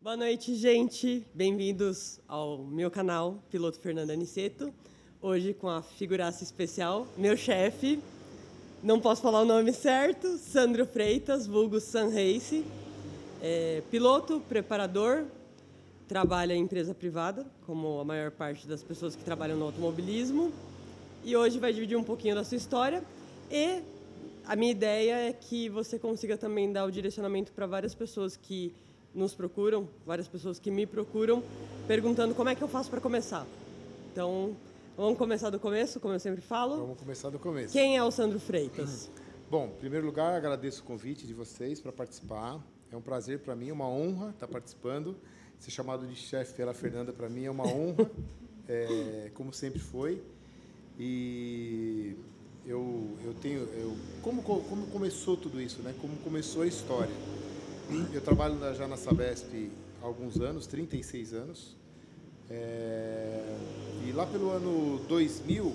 Boa noite, gente. Bem-vindos ao meu canal, Piloto Fernando Aniceto. Hoje com a figuraça especial, meu chefe, não posso falar o nome certo, Sandro Freitas, vulgo Sun Race. Piloto, preparador, trabalha em empresa privada, como a maior parte das pessoas que trabalham no automobilismo. E hoje vai dividir um pouquinho da sua história. E a minha ideia é que você consiga também dar o direcionamento para várias pessoas que nos procuram, várias pessoas que me procuram, perguntando como é que eu faço para começar. Então, vamos começar do começo, como eu sempre falo. Vamos começar do começo. Quem é o Sandro Freitas? Bom, em primeiro lugar, agradeço o convite de vocês para participar. É um prazer para mim, uma honra estar participando. Ser chamado de chefe pela Fernanda, para mim, é uma honra, como sempre foi. E como começou tudo isso, né? Como começou a história? Eu trabalho já na Sabesp há alguns anos, 36 anos. E lá pelo ano 2000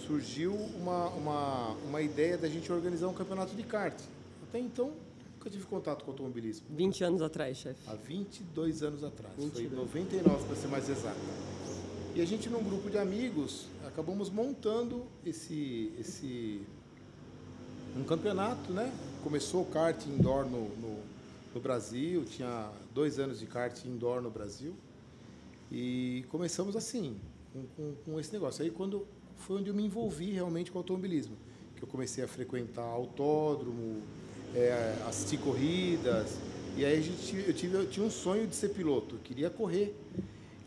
surgiu uma ideia da gente organizar um campeonato de kart. Até então, nunca tive contato com automobilismo. 20 anos atrás, chefe. Há 22 anos atrás. 22. Foi 99, para ser mais exato. E a gente, num grupo de amigos, acabamos montando um campeonato, né? Começou o kart indoor no Brasil, tinha 2 anos de kart indoor no Brasil. E começamos assim, com esse negócio. Aí foi onde eu me envolvi realmente com o automobilismo. Que eu comecei a frequentar autódromo, assistir corridas. E aí eu tinha um sonho de ser piloto, eu queria correr.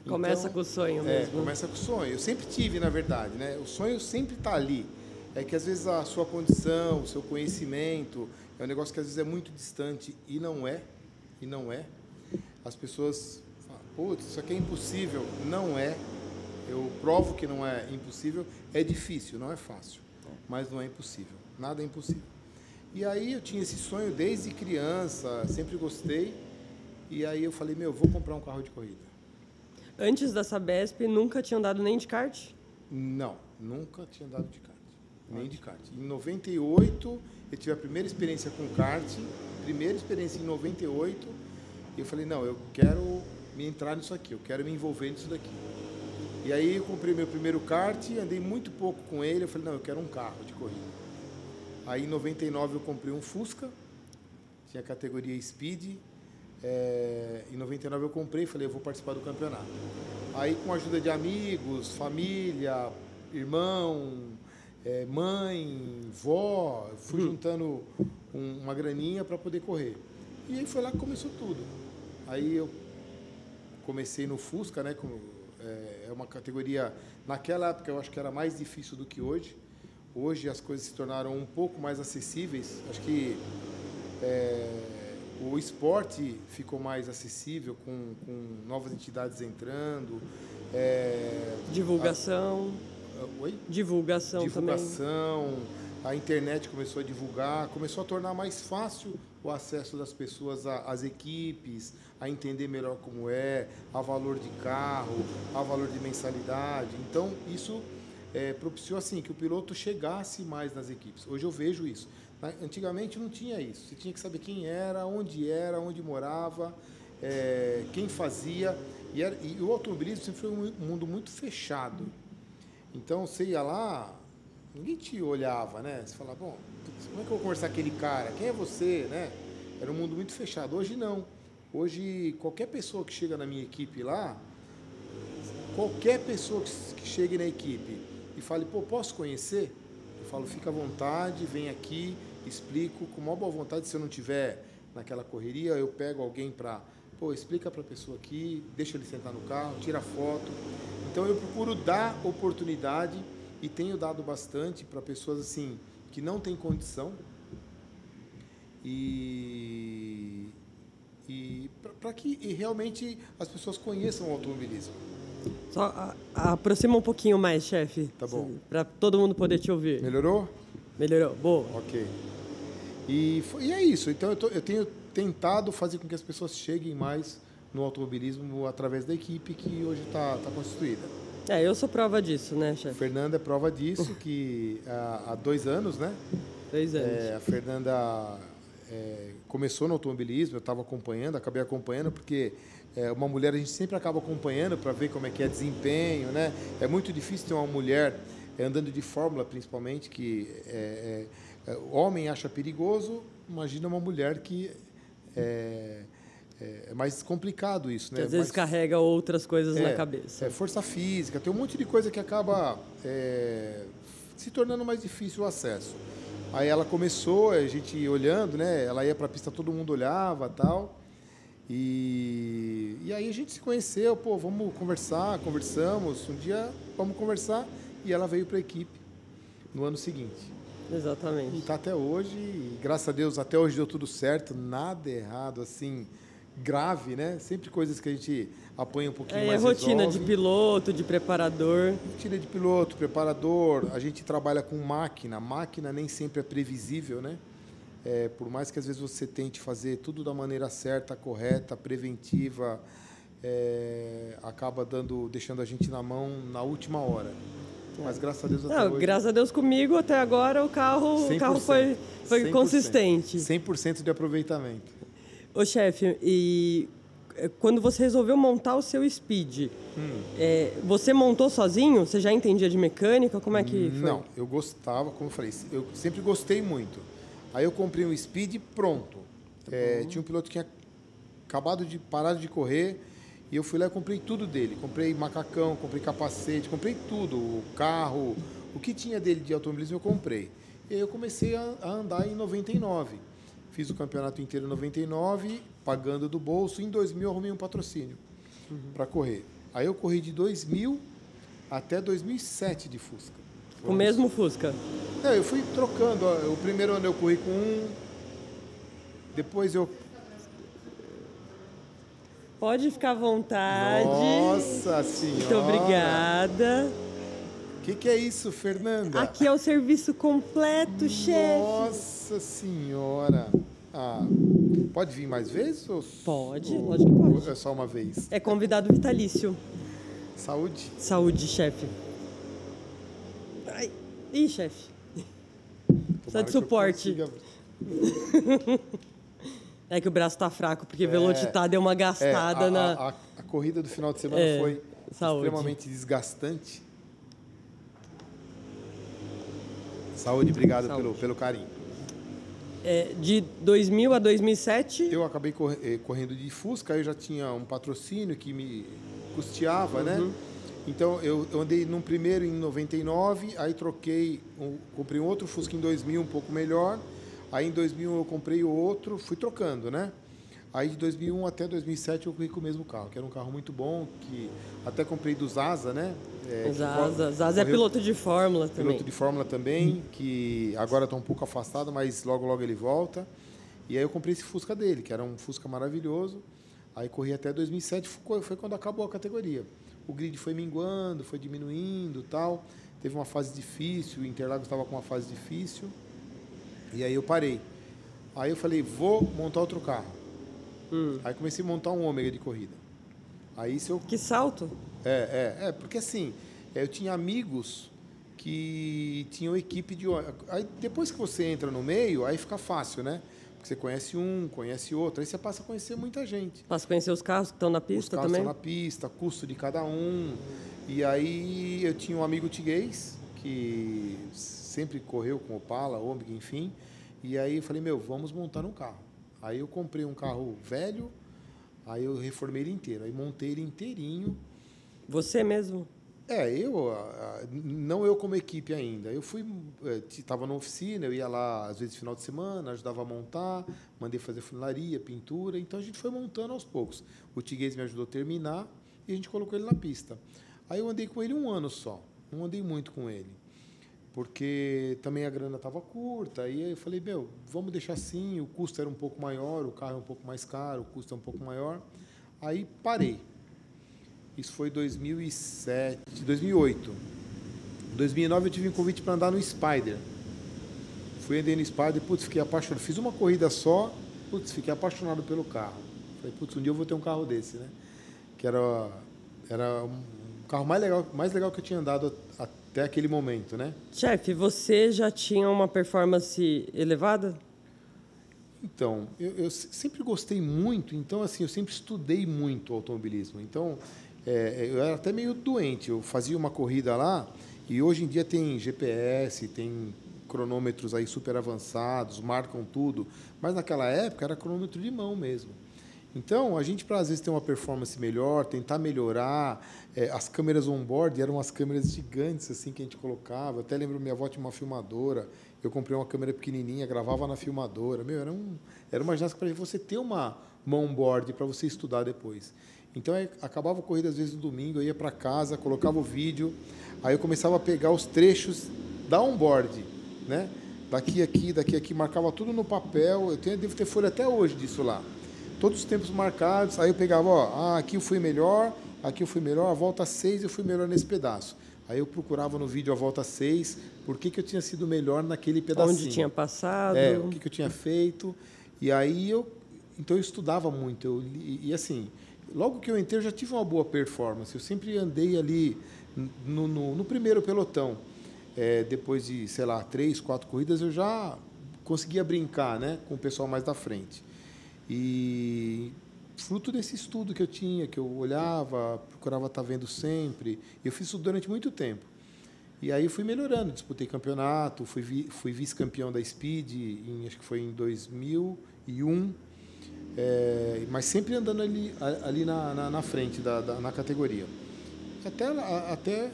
Começa com o sonho mesmo. Começa com o sonho. Eu sempre tive, na verdade, né? O sonho sempre está ali. É que às vezes a sua condição, o seu conhecimento, é um negócio que às vezes é muito distante e não é. As pessoas falam, putz, isso aqui é impossível. Não é. Eu provo que não é impossível. É difícil, não é fácil. Mas não é impossível. Nada é impossível. E aí eu tinha esse sonho desde criança, sempre gostei. E aí eu falei, vou comprar um carro de corrida. Antes da Sabesp, nunca tinha andado nem de kart? Não, nunca tinha andado de kart. Nem de kart. Em 98, eu tive a primeira experiência com kart. Primeira experiência em 98. E eu falei, não, eu quero me entrar nisso aqui. Eu quero me envolver nisso daqui. E aí eu comprei meu primeiro kart, andei muito pouco com ele. Eu falei, não, eu quero um carro de corrida. Aí em 99 eu comprei um Fusca. Tinha a categoria Speed. Em 99 eu comprei e falei, eu vou participar do campeonato. Aí com a ajuda de amigos, família, irmão, mãe, vó, fui juntando uma graninha para poder correr. E aí foi lá que começou tudo. Aí eu comecei no Fusca, né? É uma categoria, naquela época eu acho que era mais difícil do que hoje. Hoje as coisas se tornaram um pouco mais acessíveis. Acho que o esporte ficou mais acessível com novas entidades entrando. Divulgação. Oi? Divulgação também. A internet começou a divulgar, começou a tornar mais fácil o acesso das pessoas às equipes, a entender melhor como a valor de carro, a valor de mensalidade. Então, isso propiciou assim, que o piloto chegasse mais nas equipes. Hoje eu vejo isso. Antigamente não tinha isso. Você tinha que saber quem era, onde morava, quem fazia. E o automobilismo sempre foi um mundo muito fechado. Então, você ia lá, ninguém te olhava, né? Você falava, bom, como é que eu vou conversar com aquele cara? Quem é você, né? Era um mundo muito fechado. Hoje não. Hoje, qualquer pessoa que chega na minha equipe lá, qualquer pessoa que chegue na equipe e fale, pô, posso conhecer? Eu falo, fica à vontade, vem aqui, explico com maior boa vontade. Se eu não tiver naquela correria, eu pego alguém para, explica para a pessoa aqui, deixa ele sentar no carro, tira foto. Então eu procuro dar oportunidade e tenho dado bastante para pessoas assim que não têm condição e para que realmente as pessoas conheçam o automobilismo. Só aproxima um pouquinho mais, chefe. Tá bom. Para todo mundo poder te ouvir. Melhorou? Melhorou. Boa. Ok. E é isso. Então eu tenho tentado fazer com que as pessoas cheguem mais no automobilismo através da equipe que hoje está constituída. Eu sou prova disso, né, chefe? Fernanda é prova disso, que há 2 anos, né? 2 anos. A Fernanda começou no automobilismo, eu estava acompanhando, acabei acompanhando, porque uma mulher a gente sempre acaba acompanhando para ver como é que é desempenho, né? É muito difícil ter uma mulher andando de Fórmula, principalmente, que homem acha perigoso, imagina uma mulher que é mais complicado isso, né? Que às vezes carrega outras coisas na cabeça. Força física, tem um monte de coisa que acaba se tornando mais difícil o acesso. Aí ela começou, a gente olhando, né? Ela ia para a pista, todo mundo olhava, tal. E aí a gente se conheceu, pô, vamos conversar, conversamos, um dia vamos conversar, e ela veio para a equipe no ano seguinte. Exatamente. E está até hoje, e graças a Deus até hoje deu tudo certo, nada errado, assim, grave, né? Sempre coisas que a gente apanha um pouquinho mais. É rotina resolve. De piloto, de preparador. Rotina de piloto, preparador, a gente trabalha com máquina, a máquina nem sempre é previsível, né? Por mais que às vezes você tente fazer tudo da maneira certa, correta, preventiva, acaba deixando a gente na mão na última hora. Mas graças a Deus até hoje... Graças a Deus comigo, até agora o carro foi 100%, consistente. 100% de aproveitamento. Ô, chefe, e quando você resolveu montar o seu Speed, você montou sozinho? Você já entendia de mecânica? Como é que foi? Não, eu gostava, como eu falei, eu sempre gostei muito. Aí eu comprei um Speed pronto. Tinha um piloto que tinha parado de correr, e eu fui lá e comprei tudo dele. Comprei macacão, comprei capacete, comprei tudo, o carro, o que tinha dele de automobilismo eu comprei. E aí eu comecei a andar em 99. Fiz o campeonato inteiro em 99, pagando do bolso. Em 2000 eu arrumei um patrocínio para correr. Aí eu corri de 2000 até 2007 de Fusca. O mesmo Fusca? Eu fui trocando. O primeiro ano eu corri com um, depois eu... Pode ficar à vontade. Nossa Senhora! Muito obrigada. O que é isso, Fernanda? Aqui é o serviço completo, chefe. Nossa Senhora! Pode vir mais vezes? Pode, lógico que pode. Ou é só uma vez? É convidado vitalício. Saúde? Saúde, chefe. Ai. Ih, chefe. Precisa de suporte. É que o braço tá fraco, porque Velocitar deu uma gastada na... A corrida do final de semana foi extremamente desgastante. Saúde, obrigado pelo carinho. De 2000 a 2007? Eu acabei correndo de Fusca, eu já tinha um patrocínio que me custeava, né? Então, eu andei num primeiro em 99, aí comprei um outro Fusca em 2000, um pouco melhor. Aí em 2001 eu comprei o outro, fui trocando, né? Aí de 2001 até 2007 eu corri com o mesmo carro, que era um carro muito bom, que até comprei do Zaza, né? Zaza é piloto de Fórmula também. Piloto de Fórmula também, que agora está um pouco afastado, mas logo logo ele volta. E aí eu comprei esse Fusca dele, que era um Fusca maravilhoso. Aí corri até 2007, foi quando acabou a categoria. O grid foi minguando, foi diminuindo, tal. Teve uma fase difícil, o Interlagos estava com uma fase difícil. E aí eu parei. Aí eu falei, vou montar outro carro. Aí comecei a montar um Ômega de corrida. Aí Que salto! Porque assim, eu tinha amigos que tinham equipe de... Aí depois que você entra no meio, aí fica fácil, né? Porque você conhece um, conhece outro, aí você passa a conhecer muita gente. Passa a conhecer os carros que estão na pista também? Os carros estão na pista, custo de cada um. E aí eu tinha um amigo tiguês que sempre correu com Opala, Ômega, enfim. E aí eu falei, vamos montar um carro. Aí eu comprei um carro velho, aí eu reformei ele inteiro. Aí montei ele inteirinho. Você mesmo? Não eu como equipe ainda. Eu estava na oficina, eu ia lá às vezes final de semana, ajudava a montar, mandei fazer funilaria, pintura. Então a gente foi montando aos poucos. O tiguês me ajudou a terminar e a gente colocou ele na pista. Aí eu andei com ele 1 ano só, não andei muito com ele. Porque também a grana estava curta, aí eu falei, vamos deixar assim, o custo era um pouco maior, o carro é um pouco mais caro, o custo é um pouco maior. Aí parei. Isso foi 2007, 2008. Em 2009 eu tive um convite para andar no Spider. Fui andar no Spider, fiquei apaixonado. Fiz uma corrida só, fiquei apaixonado pelo carro. Falei, um dia eu vou ter um carro desse, né? Que era um carro mais legal que eu tinha andado até aquele momento, né? Chefe, você já tinha uma performance elevada? Então, eu sempre gostei muito, então, assim, eu sempre estudei muito automobilismo. Então, eu era até meio doente. Eu fazia uma corrida lá e hoje em dia tem GPS, tem cronômetros aí super avançados, marcam tudo. Mas naquela época era cronômetro de mão mesmo. Então, a gente, para às vezes ter uma performance melhor, tentar melhorar, as câmeras on-board eram umas câmeras gigantes assim que a gente colocava. Eu até lembro, minha avó tinha uma filmadora, eu comprei uma câmera pequenininha, gravava na filmadora. Meu, era uma ginástica para você ter uma mão on-board para você estudar depois. Então, acabava a corrida às vezes no domingo, eu ia para casa, colocava o vídeo, aí eu começava a pegar os trechos da on-board, né? Daqui aqui, marcava tudo no papel. Devo ter folha até hoje disso lá. Todos os tempos marcados, aí eu pegava, aqui eu fui melhor, a volta 6 eu fui melhor nesse pedaço. Aí eu procurava no vídeo a volta 6, por que eu tinha sido melhor naquele pedacinho. Onde tinha passado. O que eu tinha feito. E aí então eu estudava muito. E assim, logo que eu entrei eu já tive uma boa performance. Eu sempre andei ali no primeiro pelotão. Depois de, sei lá, 3, 4 corridas, eu já conseguia brincar, né, com o pessoal mais da frente. E fruto desse estudo que eu tinha, que eu olhava, procurava estar vendo sempre, eu fiz isso durante muito tempo. E aí eu fui melhorando, disputei campeonato, fui vice-campeão da Speed, acho que foi em 2001, mas sempre andando ali na frente na categoria. Até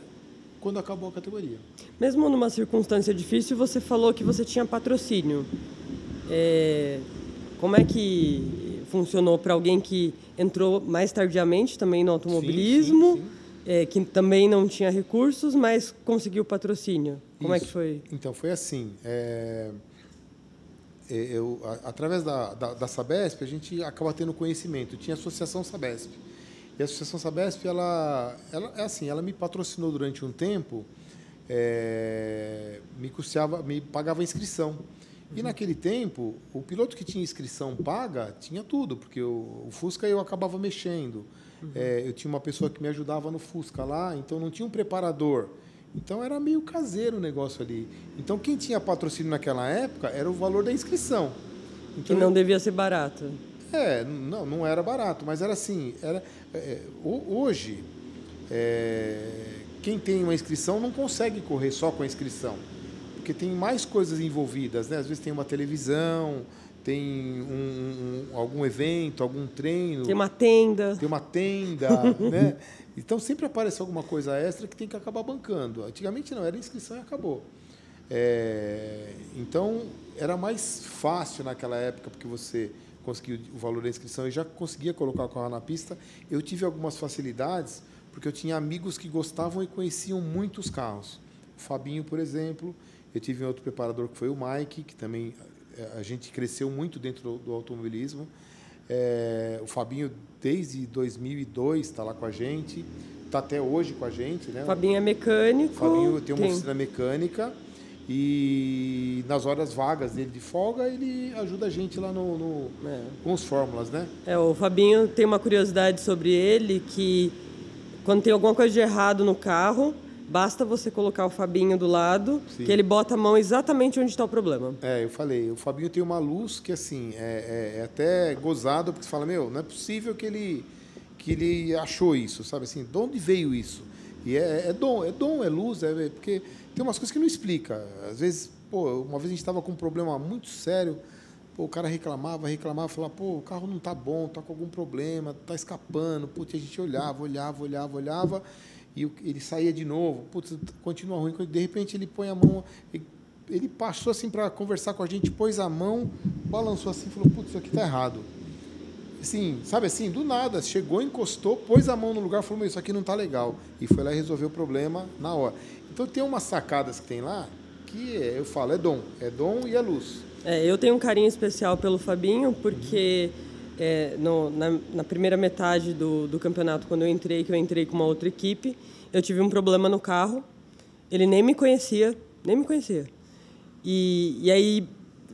quando acabou a categoria. Mesmo numa circunstância difícil, você falou que você tinha patrocínio. Como é que funcionou para alguém que entrou mais tardiamente também no automobilismo, sim. Que também não tinha recursos, mas conseguiu patrocínio? Como é que foi? Então, foi assim. Através da Sabesp, a gente acaba tendo conhecimento. Tinha a Associação Sabesp. E a Associação Sabesp, ela me patrocinou durante um tempo, me pagava a inscrição. E naquele tempo, o piloto que tinha inscrição paga tinha tudo, porque o Fusca eu acabava mexendo. Eu tinha uma pessoa que me ajudava no Fusca lá, então não tinha um preparador. Então era meio caseiro o negócio ali. Então quem tinha patrocínio naquela época era o valor da inscrição. Então, que não devia ser barato. Não era barato, mas era assim. Hoje, quem tem uma inscrição não consegue correr só com a inscrição. Porque tem mais coisas envolvidas, né? Às vezes tem uma televisão, tem algum evento, algum treino. Tem uma tenda. Né? Então sempre aparece alguma coisa extra que tem que acabar bancando. Antigamente não, era inscrição e acabou. Então era mais fácil naquela época, porque você conseguia o valor da inscrição e já conseguia colocar o carro na pista. Eu tive algumas facilidades, porque eu tinha amigos que gostavam e conheciam muito os carros. O Fabinho, por exemplo. Eu tive outro preparador que foi o Mike, que também a gente cresceu muito dentro do automobilismo. O Fabinho, desde 2002, está lá com a gente, está até hoje com a gente. Né? O Fabinho é mecânico. O Fabinho tem uma oficina mecânica e nas horas vagas dele de folga, ele ajuda a gente lá com os fórmulas. Né? O Fabinho tem uma curiosidade sobre ele, que quando tem alguma coisa de errado no carro, basta você colocar o Fabinho do lado, sim, que ele bota a mão exatamente onde está o problema. Eu falei, o Fabinho tem uma luz que, assim, é até gozado, porque você fala, não é possível que ele achou isso, sabe assim, de onde veio isso? E é dom, é luz, porque tem umas coisas que não explica. Às vezes, uma vez a gente estava com um problema muito sério, o cara reclamava, falava, o carro não está bom, está com algum problema, está escapando, a gente olhava, e ele saía de novo, continua ruim, de repente ele põe a mão, ele passou assim para conversar com a gente, pôs a mão, balançou assim, falou, isso aqui está errado. Assim, sabe assim, do nada, chegou, encostou, pôs a mão no lugar, falou, isso aqui não está legal. E foi lá e resolveu o problema na hora. Então tem umas sacadas que tem lá, que eu falo, é dom e é luz. Eu tenho um carinho especial pelo Fabinho, porque na primeira metade do campeonato, quando eu entrei com uma outra equipe, eu tive um problema no carro, ele nem me conhecia. E aí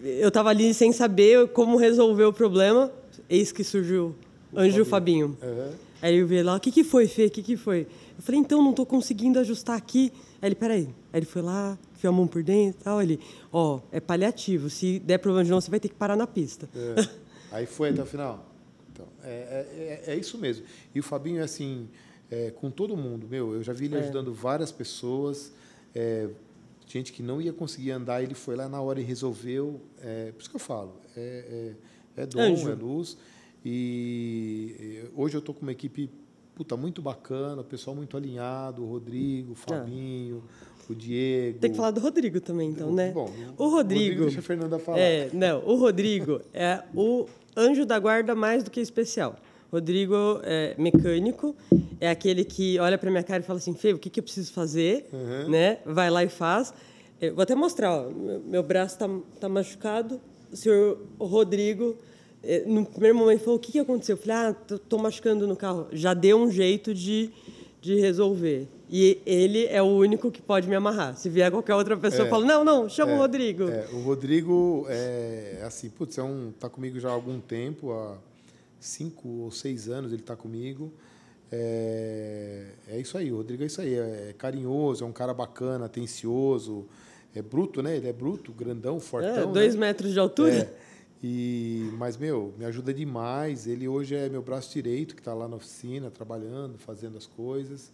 eu estava ali sem saber como resolver o problema, eis que surgiu Anjo Fabinho. Aí eu vi lá, o que foi, Fê? O que foi? Eu falei, então, não tô conseguindo ajustar aqui. Aí ele, peraí. Aí ele foi lá, enfiou a mão por dentro e tal. Ele, é paliativo. Se der problema de novo, você vai ter que parar na pista. Aí foi até o final. Então, é isso mesmo. E o Fabinho é assim, com todo mundo. Eu já vi ele ajudando várias pessoas. Gente que não ia conseguir andar, ele foi lá na hora e resolveu. Por isso que eu falo. É dom, Anjo. é luz. E hoje eu estou com uma equipe muito bacana, o pessoal muito alinhado, o Rodrigo, o Fabinho, o Diego. Tem que falar do Rodrigo também, então, né? Bom, o Rodrigo deixa a Fernanda falar. O Rodrigo é o anjo da guarda mais do que especial. Rodrigo é mecânico, é aquele que olha para minha cara e fala assim, Fê, o que eu preciso fazer? Né? Vai lá e faz. Eu vou até mostrar, meu braço tá machucado. O senhor Rodrigo, no primeiro momento, falou, o que aconteceu? Eu falei, tô machucando no carro. Já deu um jeito de resolver. E ele é o único que pode me amarrar. Se vier qualquer outra pessoa, eu falo, não, chama o Rodrigo. O Rodrigo assim, tá comigo já há algum tempo, há 5 ou 6 anos ele está comigo. É isso aí, o Rodrigo é isso aí. É carinhoso, é um cara bacana, atencioso, é bruto, né? Ele é bruto, grandão, fortão. 2 metros de altura. Mas, me ajuda demais. Ele hoje é meu braço direito, que está lá na oficina, trabalhando, fazendo as coisas.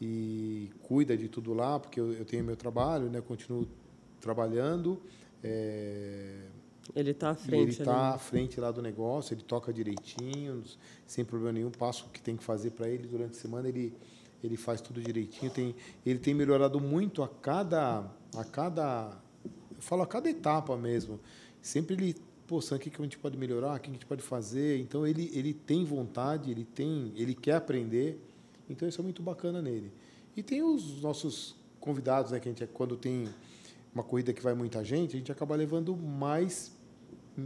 E cuida de tudo lá, porque eu tenho meu trabalho, né? Continuo trabalhando. Ele está à frente. Ele está à frente lá do negócio, ele toca direitinho, sem problema nenhum. Passo o que tem que fazer para ele durante a semana, ele faz tudo direitinho. Ele tem melhorado muito a cada etapa mesmo. Sempre ele, Sam, o que a gente pode melhorar, o que a gente pode fazer. Então ele tem vontade, ele quer aprender. Então isso é muito bacana nele. E tem os nossos convidados, né, que a gente, quando tem uma corrida que vai muita gente, a gente acaba levando mais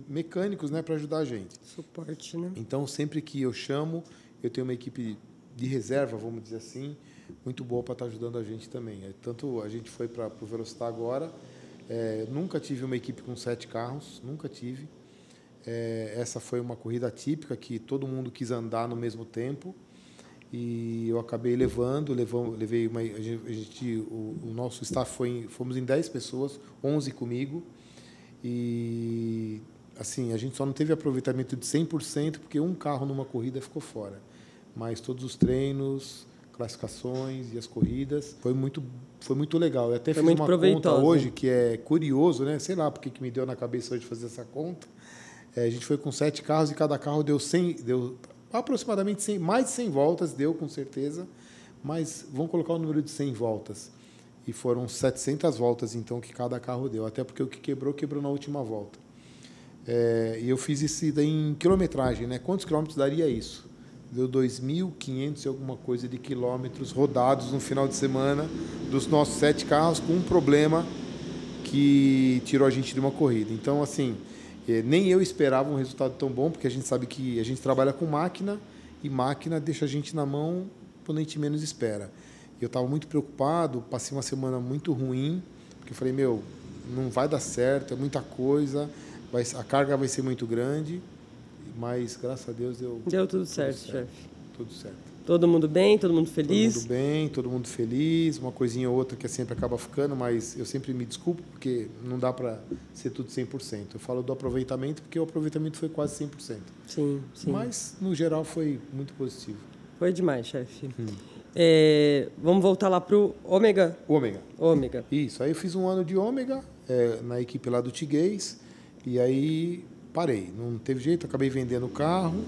mecânicos, né, para ajudar a gente. Suporte, né? Então, sempre que eu chamo, eu tenho uma equipe de reserva, vamos dizer assim, muito boa para estar ajudando a gente também. Tanto a gente foi para o Velocitar agora, nunca tive uma equipe com 7 carros, nunca tive. Essa foi uma corrida típica que todo mundo quis andar no mesmo tempo. E eu acabei levei o nosso staff fomos em 10 pessoas, 11 comigo, e assim, a gente só não teve aproveitamento de 100% porque um carro numa corrida ficou fora, mas todos os treinos, classificações e as corridas foi muito legal. Eu até fiz uma conta hoje que é curioso, né? Sei lá porque que me deu na cabeça hoje fazer essa conta. A gente foi com 7 carros e cada carro deu aproximadamente 100, mais de 100 voltas, deu com certeza, mas vamos colocar o número de 100 voltas. E foram 700 voltas, então, que cada carro deu, até porque o que quebrou na última volta. E eu fiz isso daí em quilometragem, né? Quantos quilômetros daria isso? Deu 2.500 e alguma coisa de quilômetros rodados no final de semana dos nossos 7 carros, com um problema que tirou a gente de uma corrida. Então, assim, nem eu esperava um resultado tão bom, porque a gente sabe que a gente trabalha com máquina e máquina deixa a gente na mão quando a gente menos espera. Eu estava muito preocupado, passei uma semana muito ruim, porque eu falei, não vai dar certo, é muita coisa, a carga vai ser muito grande, mas graças a Deus deu tudo certo, chefe. Tudo certo. Todo mundo bem, todo mundo feliz? Todo mundo bem, todo mundo feliz. Uma coisinha ou outra que sempre acaba ficando, mas eu sempre me desculpo, porque não dá para ser tudo 100%. Eu falo do aproveitamento, porque o aproveitamento foi quase 100%. Sim. Mas, no geral, foi muito positivo. Foi demais, chefe. Vamos voltar lá para o Ômega? Ômega. Isso, aí eu fiz um ano de Ômega, na equipe lá do Tiguez, e aí parei. Não teve jeito, acabei vendendo o carro.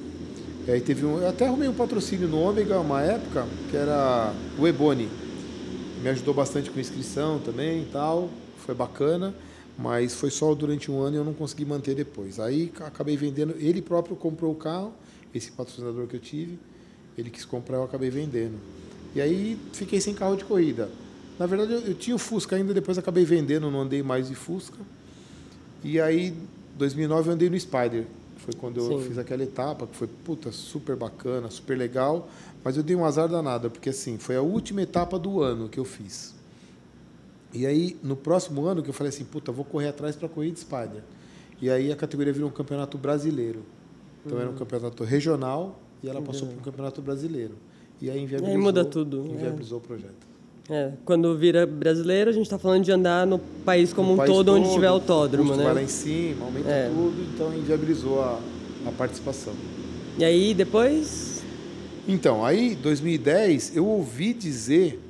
Aí eu até arrumei um patrocínio no Ômega uma época, que era o Ebony. Me ajudou bastante com inscrição também e tal, foi bacana, mas foi só durante um ano e eu não consegui manter depois. Aí acabei vendendo, ele próprio comprou o carro, esse patrocinador que eu tive, ele quis comprar, eu acabei vendendo. E aí fiquei sem carro de corrida. Na verdade, eu tinha o Fusca ainda, depois acabei vendendo, não andei mais de Fusca. E aí, em 2009, eu andei no Spider. Foi quando eu fiz aquela etapa, que foi, super bacana, super legal. Mas eu dei um azar danado, porque assim, foi a última etapa do ano que eu fiz. E aí, no próximo ano, que eu falei assim, vou correr atrás para a corrida de Spider. E aí a categoria virou um campeonato brasileiro. Então era um campeonato regional, e ela passou para o Campeonato Brasileiro. E aí inviabilizou, aí muda tudo. Inviabilizou o projeto. Quando vira brasileiro, a gente está falando de andar no país como um todo, onde tiver autódromo, né? Vai lá em cima, aumenta tudo, então inviabilizou a participação. E aí, depois? Então, aí, 2010, eu ouvi dizer,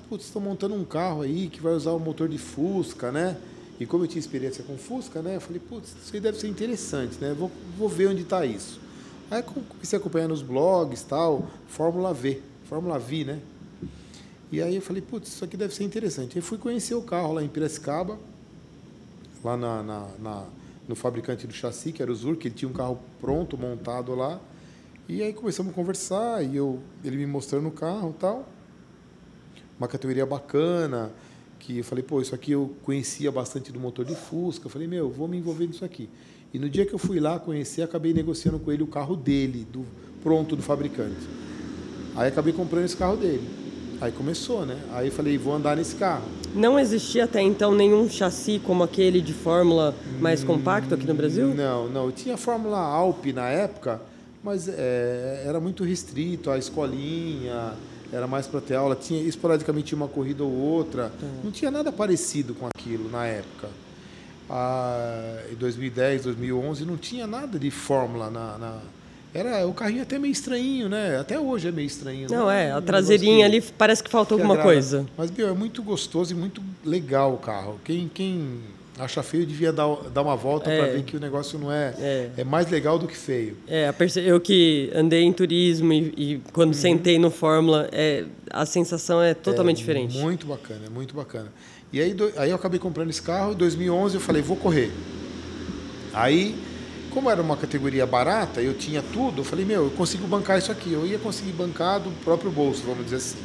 vocês estão montando um carro aí que vai usar o motor de Fusca, né? E como eu tinha experiência com Fusca, né? Eu falei, isso aí deve ser interessante, né? Vou ver onde está isso. Aí comecei a acompanhar nos blogs, tal, Fórmula V, né? E aí eu falei, isso aqui deve ser interessante. Aí fui conhecer o carro lá em Piracicaba, lá no fabricante do chassi, que era o Zur, que ele tinha um carro pronto, montado lá. E aí começamos a conversar, e ele me mostrando o carro e tal. Uma categoria bacana, que eu falei, isso aqui eu conhecia bastante do motor de Fusca. Eu falei, vou me envolver nisso aqui. E no dia que eu fui lá conhecer, acabei negociando com ele o carro dele, pronto do fabricante. Aí acabei comprando esse carro dele. Aí começou, né? Aí falei, vou andar nesse carro. Não existia até então nenhum chassi como aquele de Fórmula mais compacto aqui no Brasil? Não. Tinha a Fórmula Alpe na época, mas era muito restrito, a escolinha, era mais para ter aula. Tinha esporadicamente uma corrida ou outra. Não tinha nada parecido com aquilo na época. Em 2010, 2011, não tinha nada de Fórmula Era o carrinho até meio estranhinho, né? Até hoje é meio estranho. Não, a traseirinha ali parece que falta alguma coisa. Mas, é muito gostoso e muito legal o carro. Quem acha feio devia dar uma volta para ver que o negócio não é mais legal do que feio. Eu que andei em turismo e quando sentei no Fórmula, a sensação é totalmente diferente. Muito bacana, muito bacana. E aí eu acabei comprando esse carro, em 2011 eu falei, vou correr. Aí, como era uma categoria barata, eu tinha tudo, eu falei, eu consigo bancar isso aqui. Eu ia conseguir bancar do próprio bolso, vamos dizer assim.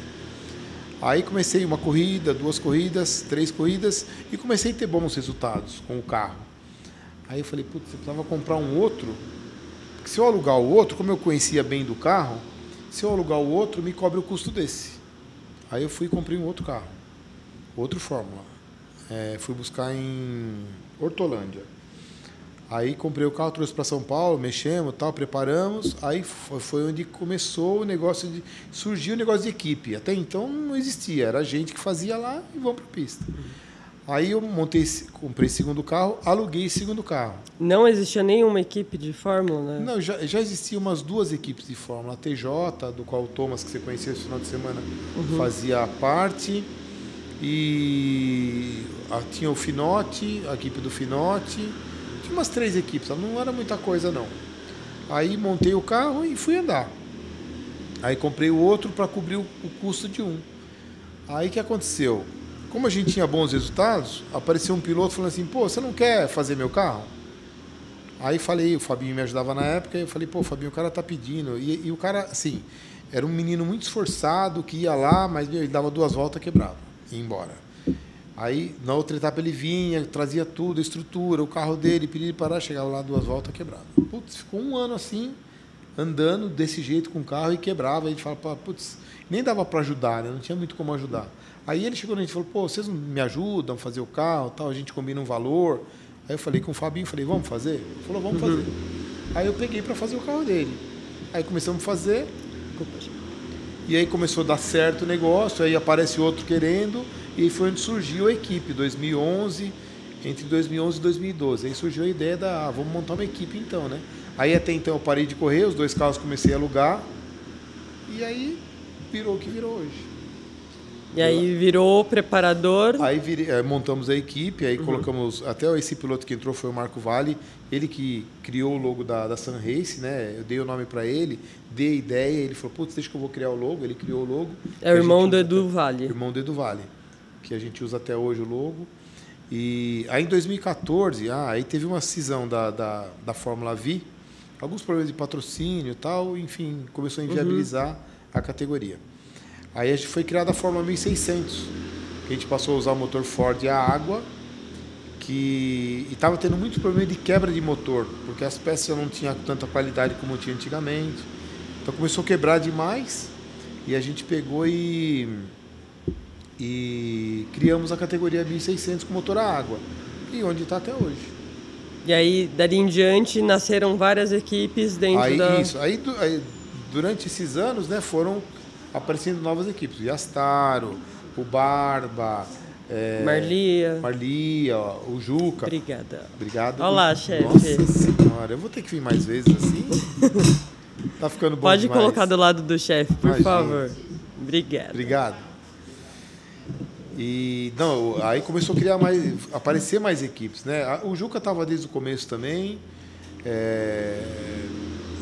Aí comecei uma corrida, 2 corridas, 3 corridas e comecei a ter bons resultados com o carro. Aí eu falei, eu precisava comprar um outro, porque se eu alugar o outro, como eu conhecia bem do carro, se eu alugar o outro, me cobre o custo desse. Aí eu fui e comprei um outro carro, outro Fórmula. Fui buscar em Hortolândia. Aí comprei o carro, trouxe para São Paulo, mexemos, tal, preparamos. Aí foi onde começou o negócio surgiu o negócio de equipe. Até então não existia, era a gente que fazia lá e vamos para a pista. Aí eu comprei segundo carro, aluguei segundo carro. Não existia nenhuma equipe de Fórmula, né? Não, já existiam umas 2 equipes de Fórmula. A TJ, do qual o Thomas, que você conhecia esse final de semana, fazia parte. E tinha o Finotti, a equipe do Finotti. Tinha umas 3 equipes, não era muita coisa não. Aí montei o carro e fui andar. Aí comprei o outro para cobrir o custo de um. Aí o que aconteceu? Como a gente tinha bons resultados, apareceu um piloto falando assim, você não quer fazer meu carro? Aí falei, o Fabinho me ajudava na época, e eu falei, Fabinho, o cara tá pedindo. E o cara, assim, era um menino muito esforçado, que ia lá, mas ele dava 2 voltas, quebrava, ia embora. Aí, na outra etapa, ele vinha, trazia tudo, a estrutura, o carro dele, pedia ele parar, chegava lá 2 voltas, quebrava. Ficou um ano assim, andando desse jeito com o carro e quebrava. Aí a gente falava, nem dava para ajudar, né? Não tinha muito como ajudar. Aí ele chegou na gente e falou, vocês não me ajudam a fazer o carro, tal, a gente combina um valor. Aí eu falei com o Fabinho, vamos fazer? Ele falou, vamos fazer. Aí eu peguei para fazer o carro dele. Aí começamos a fazer, e aí começou a dar certo o negócio, aí aparece outro querendo, e aí foi onde surgiu a equipe, 2011, entre 2011 e 2012. Aí surgiu a ideia vamos montar uma equipe então, né? Aí até então eu parei de correr, os 2 carros comecei a alugar, e aí virou o que virou hoje. E aí virou preparador. Aí montamos a equipe, aí colocamos, até esse piloto que entrou foi o Marco Vale, ele que criou o logo da Sun Race, né? Eu dei o nome para ele, dei a ideia, ele falou, deixa que eu vou criar o logo, ele criou o logo. É o irmão do Edu Vale. Irmão do Edu Vale, que a gente usa até hoje o logo. E aí em 2014, aí teve uma cisão da Fórmula V, alguns problemas de patrocínio e tal, enfim, começou a inviabilizar a categoria. Aí a gente foi criada a Fórmula 1600, que a gente passou a usar o motor Ford a água, e estava tendo muito problema de quebra de motor, porque as peças já não tinham tanta qualidade como tinha antigamente. Então começou a quebrar demais, e a gente pegou e criamos a categoria 1600 com motor a água, e onde está até hoje. E aí, dali em diante, nasceram várias equipes dentro da... Isso. Aí, durante esses anos, né, foram aparecendo novas equipes. O Yastaro, o Barba... Marlia, o Juca. Obrigada. Obrigado. Olá, chefe. Nossa senhora, eu vou ter que vir mais vezes assim. Tá ficando bom Pode demais. colocar do lado do chefe, por Imagina. favor. Obrigada. Obrigado. E não, aí começou a aparecer mais equipes, né? O Juca estava desde o começo também.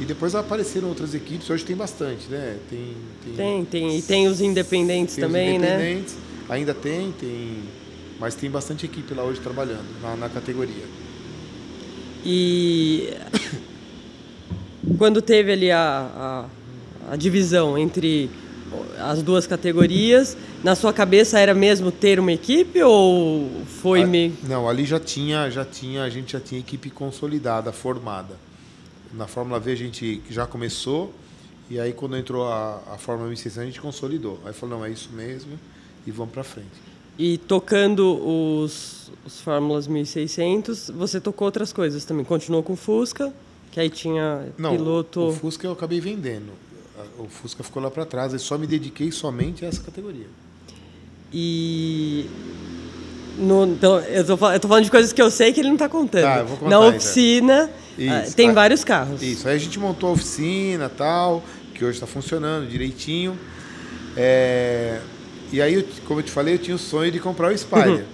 E depois apareceram outras equipes. Hoje tem bastante, né? Tem. E tem os independentes também, os independentes, né? Ainda tem, mas tem bastante equipe lá hoje trabalhando na categoria. E quando teve ali a divisão entre as duas categorias, na sua cabeça era mesmo ter uma equipe ou foi meio... Não, ali a gente já tinha equipe consolidada, formada. Na Fórmula V a gente já começou, e aí quando entrou a Fórmula 1600 a gente consolidou. Aí falou, não, é isso mesmo, e vamos para frente. E tocando os Fórmulas 1600, você tocou outras coisas também. Continuou com o Fusca, que aí tinha piloto... O Fusca eu acabei vendendo. O Fusca ficou lá para trás. Eu só me dediquei somente a essa categoria. E... então, eu tô falando de coisas que eu sei que ele não está contando. Tá, eu vou contar, na oficina, isso, tem vários carros. Isso. Aí a gente montou a oficina tal, que hoje está funcionando direitinho. E aí, como eu te falei, eu tinha o sonho de comprar o Spider.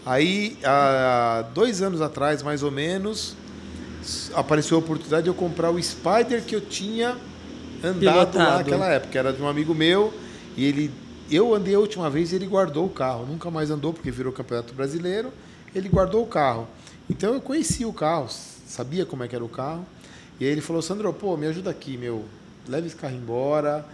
Aí, há 2 anos atrás, mais ou menos, apareceu a oportunidade de eu comprar o Spider que eu tinha andado pilotado lá naquela época. Era de um amigo meu, e eu andei a última vez e ele guardou o carro. Nunca mais andou, porque virou Campeonato Brasileiro. Ele guardou o carro. Então, eu conhecia o carro, sabia como é que era o carro. E aí ele falou, Sandro, me ajuda aqui, leva esse carro embora.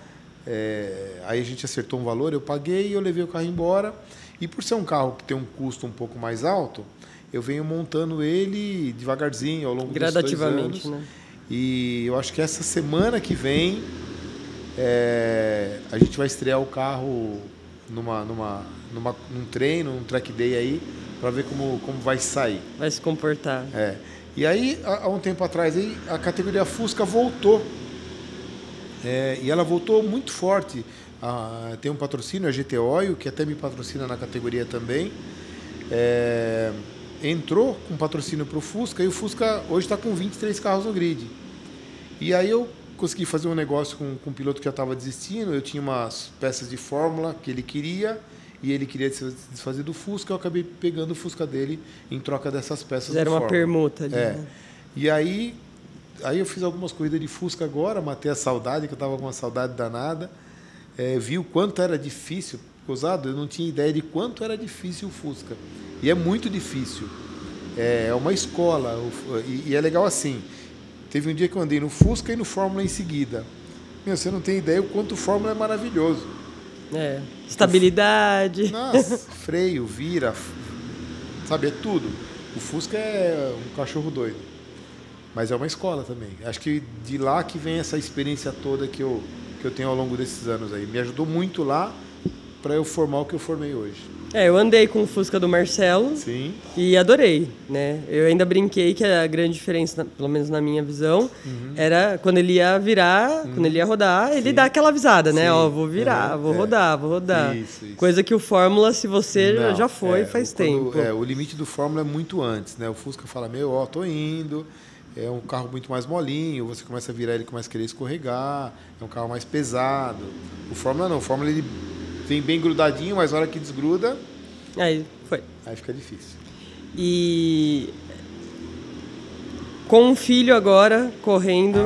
Aí a gente acertou um valor, eu paguei e eu levei o carro embora. E por ser um carro que tem um custo um pouco mais alto, eu venho montando ele devagarzinho ao longo dos 2 anos. Né? E eu acho que essa semana que vem a gente vai estrear o carro num treino, num track day aí, para ver como vai sair. Vai se comportar. E aí, há um tempo atrás, aí, a categoria Fusca voltou. E ela voltou muito forte. Tem um patrocínio, a GT Oil, que até me patrocina na categoria também. Entrou com patrocínio para o Fusca, e o Fusca hoje está com 23 carros no grid. E aí eu consegui fazer um negócio com um piloto que já estava desistindo. Eu tinha umas peças de Fórmula que ele queria, e ele queria se desfazer do Fusca. Eu acabei pegando o Fusca dele em troca dessas peças de Fórmula. Era uma permuta ali. Né? E aí eu fiz algumas corridas de Fusca agora, matei a saudade, que eu estava com uma saudade danada. Vi o quanto era difícil. Gozado, eu não tinha ideia de quanto era difícil o Fusca. E é muito difícil. É uma escola. E é legal assim. Teve um dia que eu andei no Fusca e no Fórmula em seguida. Você não tem ideia o quanto o Fórmula é maravilhoso. Estabilidade. Nossa, freio, vira. Sabe, é tudo. O Fusca é um cachorro doido. Mas é uma escola também. Acho que de lá que vem essa experiência toda que eu tenho ao longo desses anos aí. Me ajudou muito lá para eu formar o que eu formei hoje. Eu andei com o Fusca do Marcelo. Sim. E adorei, né? Eu ainda brinquei que a grande diferença, pelo menos na minha visão, era quando ele ia virar, quando ele ia rodar, ele dá aquela avisada, né? Vou virar, vou rodar. Isso. Coisa que o Fórmula, se você já foi, faz tempo. O limite do Fórmula é muito antes, né? O Fusca fala, tô indo. É um carro muito mais molinho, você começa a virar, ele começa a querer escorregar, é um carro mais pesado. O Fórmula não, o Fórmula ele vem bem grudadinho, mas na hora que desgruda... Aí foi. Aí fica difícil. E com um filho agora correndo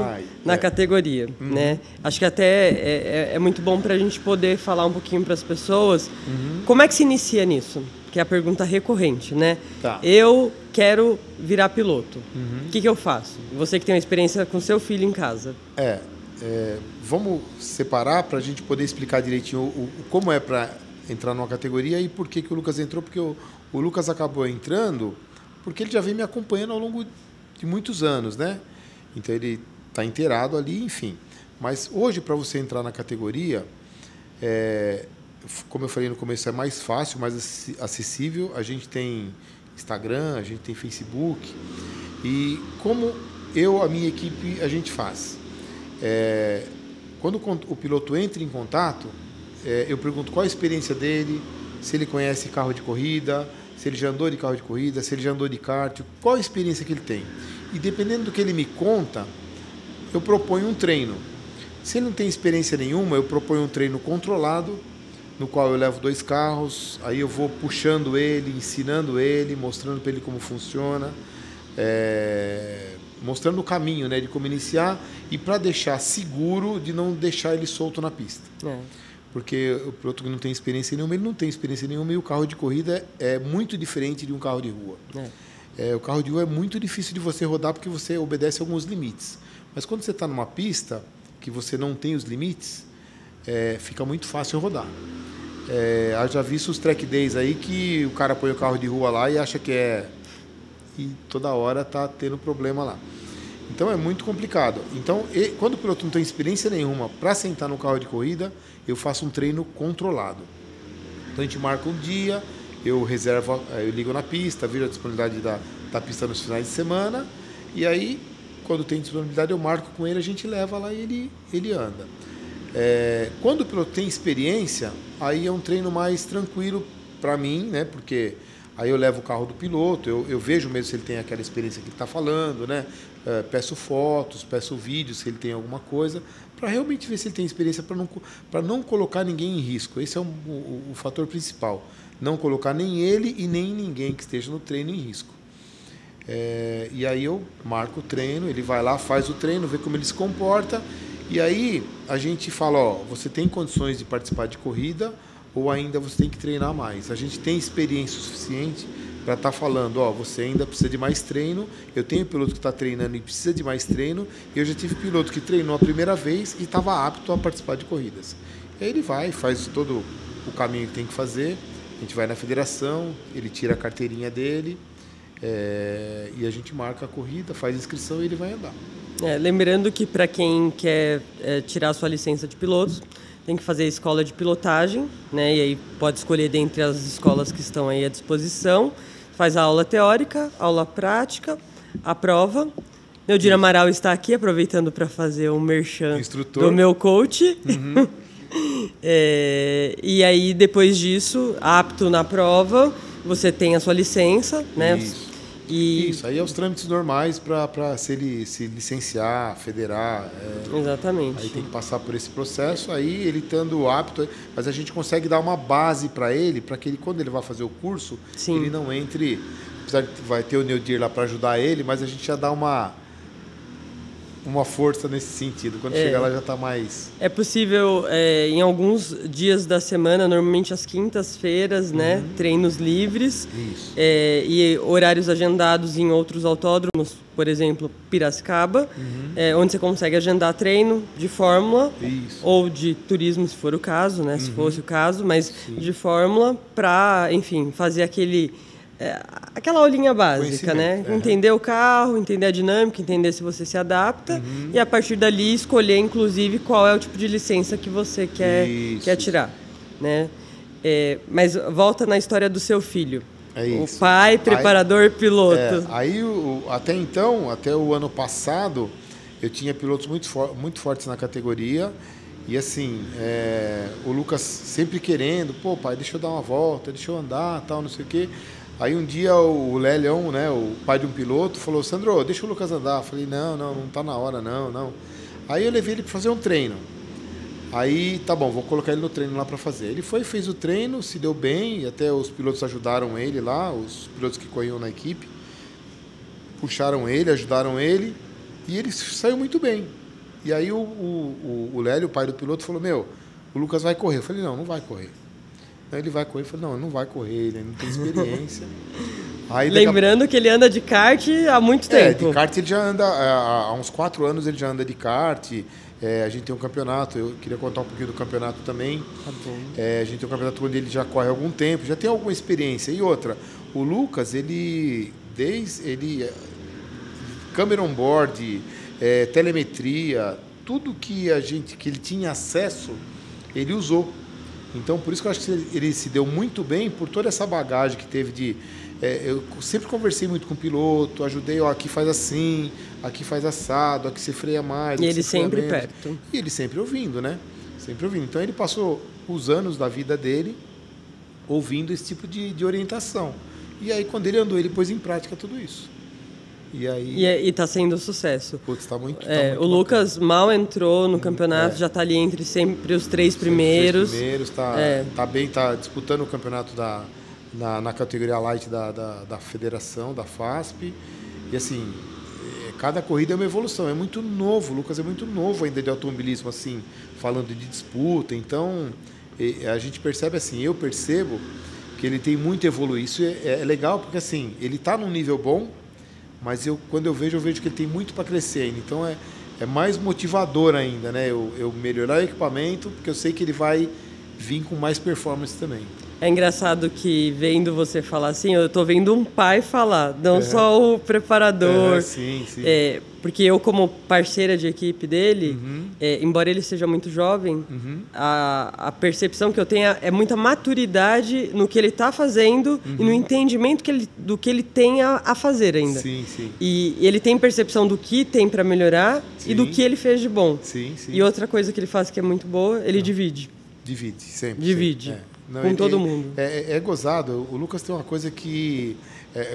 na categoria, né? Acho que até é muito bom para a gente poder falar um pouquinho para as pessoas. Como é que se inicia nisso? Que é a pergunta recorrente, né? Tá. Eu quero virar piloto. O que eu faço? Você que tem uma experiência com seu filho em casa. Vamos separar para a gente poder explicar direitinho como é para entrar numa categoria e por que o Lucas entrou. Porque o Lucas acabou entrando porque ele já vem me acompanhando ao longo de muitos anos, né? Então ele está inteirado ali, enfim. Mas hoje, para você entrar na categoria, como eu falei no começo, é mais fácil, mais acessível. A gente tem Instagram, a gente tem Facebook. E como a minha equipe, a gente faz? Quando o piloto entra em contato, eu pergunto qual a experiência dele, se ele conhece carro de corrida, se ele já andou de carro de corrida, se ele já andou de kart, qual a experiência que ele tem. E dependendo do que ele me conta, eu proponho um treino. Se ele não tem experiência nenhuma, eu proponho um treino controlado, no qual eu levo 2 carros, aí eu vou puxando ele, ensinando ele, mostrando para ele como funciona, mostrando o caminho, né, de como iniciar e para deixar seguro de não deixar ele solto na pista. Porque o piloto que não tem experiência nenhuma, ele não tem experiência nenhuma e o carro de corrida é muito diferente de um carro de rua. O carro de rua é muito difícil de você rodar porque você obedece a alguns limites. Mas quando você está numa pista que você não tem os limites, fica muito fácil rodar. Eu já vi os track days aí que o cara põe o carro de rua lá e acha que e toda hora está tendo problema lá. Então é muito complicado. Então, quando o piloto não tem experiência nenhuma para sentar no carro de corrida, eu faço um treino controlado. Então a gente marca um dia, eu reservo, eu ligo na pista, vejo a disponibilidade da pista nos finais de semana, e aí, quando tem disponibilidade, eu marco com ele, a gente leva lá e ele anda. Quando o piloto tem experiência, aí é um treino mais tranquilo para mim, né? Porque aí eu levo o carro do piloto, eu vejo mesmo se ele tem aquela experiência que ele está falando, né? Peço fotos, peço vídeos se ele tem alguma coisa, para realmente ver se ele tem experiência, para não colocar ninguém em risco. Esse é o fator principal. Não colocar nem ele e nem ninguém que esteja no treino em risco. E aí eu marco o treino, ele vai lá, faz o treino, vê como ele se comporta, e aí a gente fala, ó, você tem condições de participar de corrida ou ainda você tem que treinar mais. A gente tem experiência suficiente para estar falando, ó, você ainda precisa de mais treino, eu tenho piloto que está treinando e precisa de mais treino, e eu já tive piloto que treinou a primeira vez e estava apto a participar de corridas. E aí ele vai, faz todo o caminho que tem que fazer, a gente vai na federação, ele tira a carteirinha dele, e a gente marca a corrida, faz a inscrição e ele vai andar. Lembrando que para quem quer tirar a sua licença de piloto, tem que fazer a escola de pilotagem, né? E aí pode escolher dentre as escolas que estão aí à disposição. Faz a aula teórica, aula prática, a prova. Neudir Amaral está aqui, aproveitando para fazer um merchan do meu coach. Uhum. E aí, depois disso, apto na prova, você tem a sua licença, né? Isso, aí é os trâmites normais para se licenciar, federar. Exatamente. Aí tem que passar por esse processo, aí ele estando apto, mas a gente consegue dar uma base para ele, para que ele, quando ele vai fazer o curso, sim, ele não entre, apesar de vai ter o Neudir lá para ajudar ele, mas a gente já dá uma força nesse sentido. Quando chegar lá já está mais... É possível, em alguns dias da semana, normalmente às quintas-feiras, né? Treinos livres. Isso. E horários agendados em outros autódromos, por exemplo, Piracicaba, onde você consegue agendar treino de Fórmula. Isso. Ou de turismo, se for o caso, né? Se fosse o caso, mas sim, de Fórmula para, enfim, fazer aquela aulinha básica, né? Entender o carro, entender a dinâmica, entender se você se adapta e a partir dali escolher, inclusive, qual é o tipo de licença que você quer tirar, né? Mas volta na história do seu filho. O pai, preparador, piloto. Aí, até então, até o ano passado, eu tinha pilotos muito fortes na categoria. E assim, o Lucas sempre querendo, pô, pai, deixa eu dar uma volta, deixa eu andar, tal, não sei o quê. Aí um dia o Lélion, né, o pai de um piloto, falou, Sandro, deixa o Lucas andar. Eu falei, não tá na hora, não. Aí eu levei ele para fazer um treino. Aí, tá bom, vou colocar ele no treino lá para fazer. Ele fez o treino, se deu bem, e até os pilotos ajudaram ele lá, os pilotos que corriam na equipe, puxaram ele, ajudaram ele, e ele saiu muito bem. E aí o Lélio, o pai do piloto, falou, o Lucas vai correr. Eu falei, não vai correr. Aí ele vai correr. Eu falei, não, ele não vai correr, ele não tem experiência. Aí, lembrando que ele anda de kart há muito tempo. De kart ele já anda, há uns 4 anos ele já anda de kart. A gente tem um campeonato, eu queria contar um pouquinho do campeonato também. Tá bom. A gente tem um campeonato onde ele já corre há algum tempo, já tem alguma experiência. E outra, o Lucas, câmera on board, telemetria, tudo que ele tinha acesso, ele usou. Então, por isso que eu acho que ele se deu muito bem por toda essa bagagem que teve eu sempre conversei muito com o piloto, ajudei, ó, aqui faz assim, aqui faz assado, aqui você freia mais. E ele sempre menos. perto. E ele sempre ouvindo, né? Sempre ouvindo. Então ele passou os anos da vida dele ouvindo esse tipo de orientação. E aí quando ele andou, ele pôs em prática tudo isso. E aí... E tá sendo um sucesso. Putz, tá muito o Lucas mal entrou no campeonato, já tá ali entre sempre os 3 primeiros. Tá bem, tá disputando o campeonato na categoria light da federação, da FASP. E assim, cada corrida é uma evolução, é muito novo, o Lucas é muito novo ainda de automobilismo, assim, falando de disputa. Então, a gente percebe assim, eu percebo que ele tem muito a evoluir. Isso é legal porque assim, ele tá num nível bom, mas quando eu vejo que ele tem muito para crescer ainda. Então é mais motivador ainda, né? Eu melhorar o equipamento, porque eu sei que ele vai vir com mais performance também. É engraçado que, vendo você falar assim, eu tô vendo um pai falar, não só o preparador. Sim, sim. Porque eu, como parceira de equipe dele, embora ele seja muito jovem, a percepção que eu tenho é muita maturidade no que ele está fazendo e no entendimento do que ele tem a fazer ainda. Sim, sim. E ele tem percepção do que tem para melhorar e do que ele fez de bom. Sim, sim. E outra coisa que ele faz que é muito boa, ele divide. Divide, sempre. Divide. Sempre. Não, com todo mundo. É gozado. O Lucas tem uma coisa que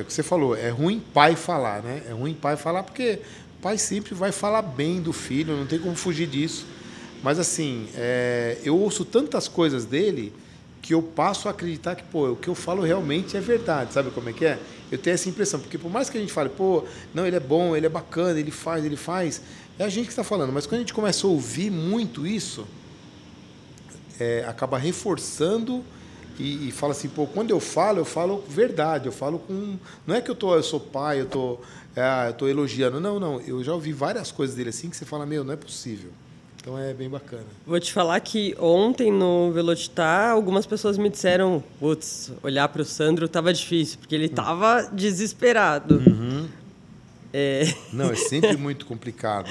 que você falou, é ruim pai falar, né? É ruim pai falar porque pai sempre vai falar bem do filho, não tem como fugir disso. Mas assim, eu ouço tantas coisas dele que eu passo a acreditar que, pô, o que eu falo realmente é verdade. Sabe como é que é? Eu tenho essa impressão, porque por mais que a gente fale, pô, não, ele é bom, ele é bacana, ele faz, é a gente que está falando. Mas quando a gente começa a ouvir muito isso, acaba reforçando e fala assim, pô, quando eu falo verdade, eu falo com... Não é que eu sou pai, eu tô elogiando, não, eu já ouvi várias coisas dele assim que você fala, meu, não é possível. Então é bem bacana. Vou te falar que ontem no Velocitar, algumas pessoas me disseram, putz, olhar para o Sandro estava difícil, porque ele estava desesperado. Não, é sempre muito complicado.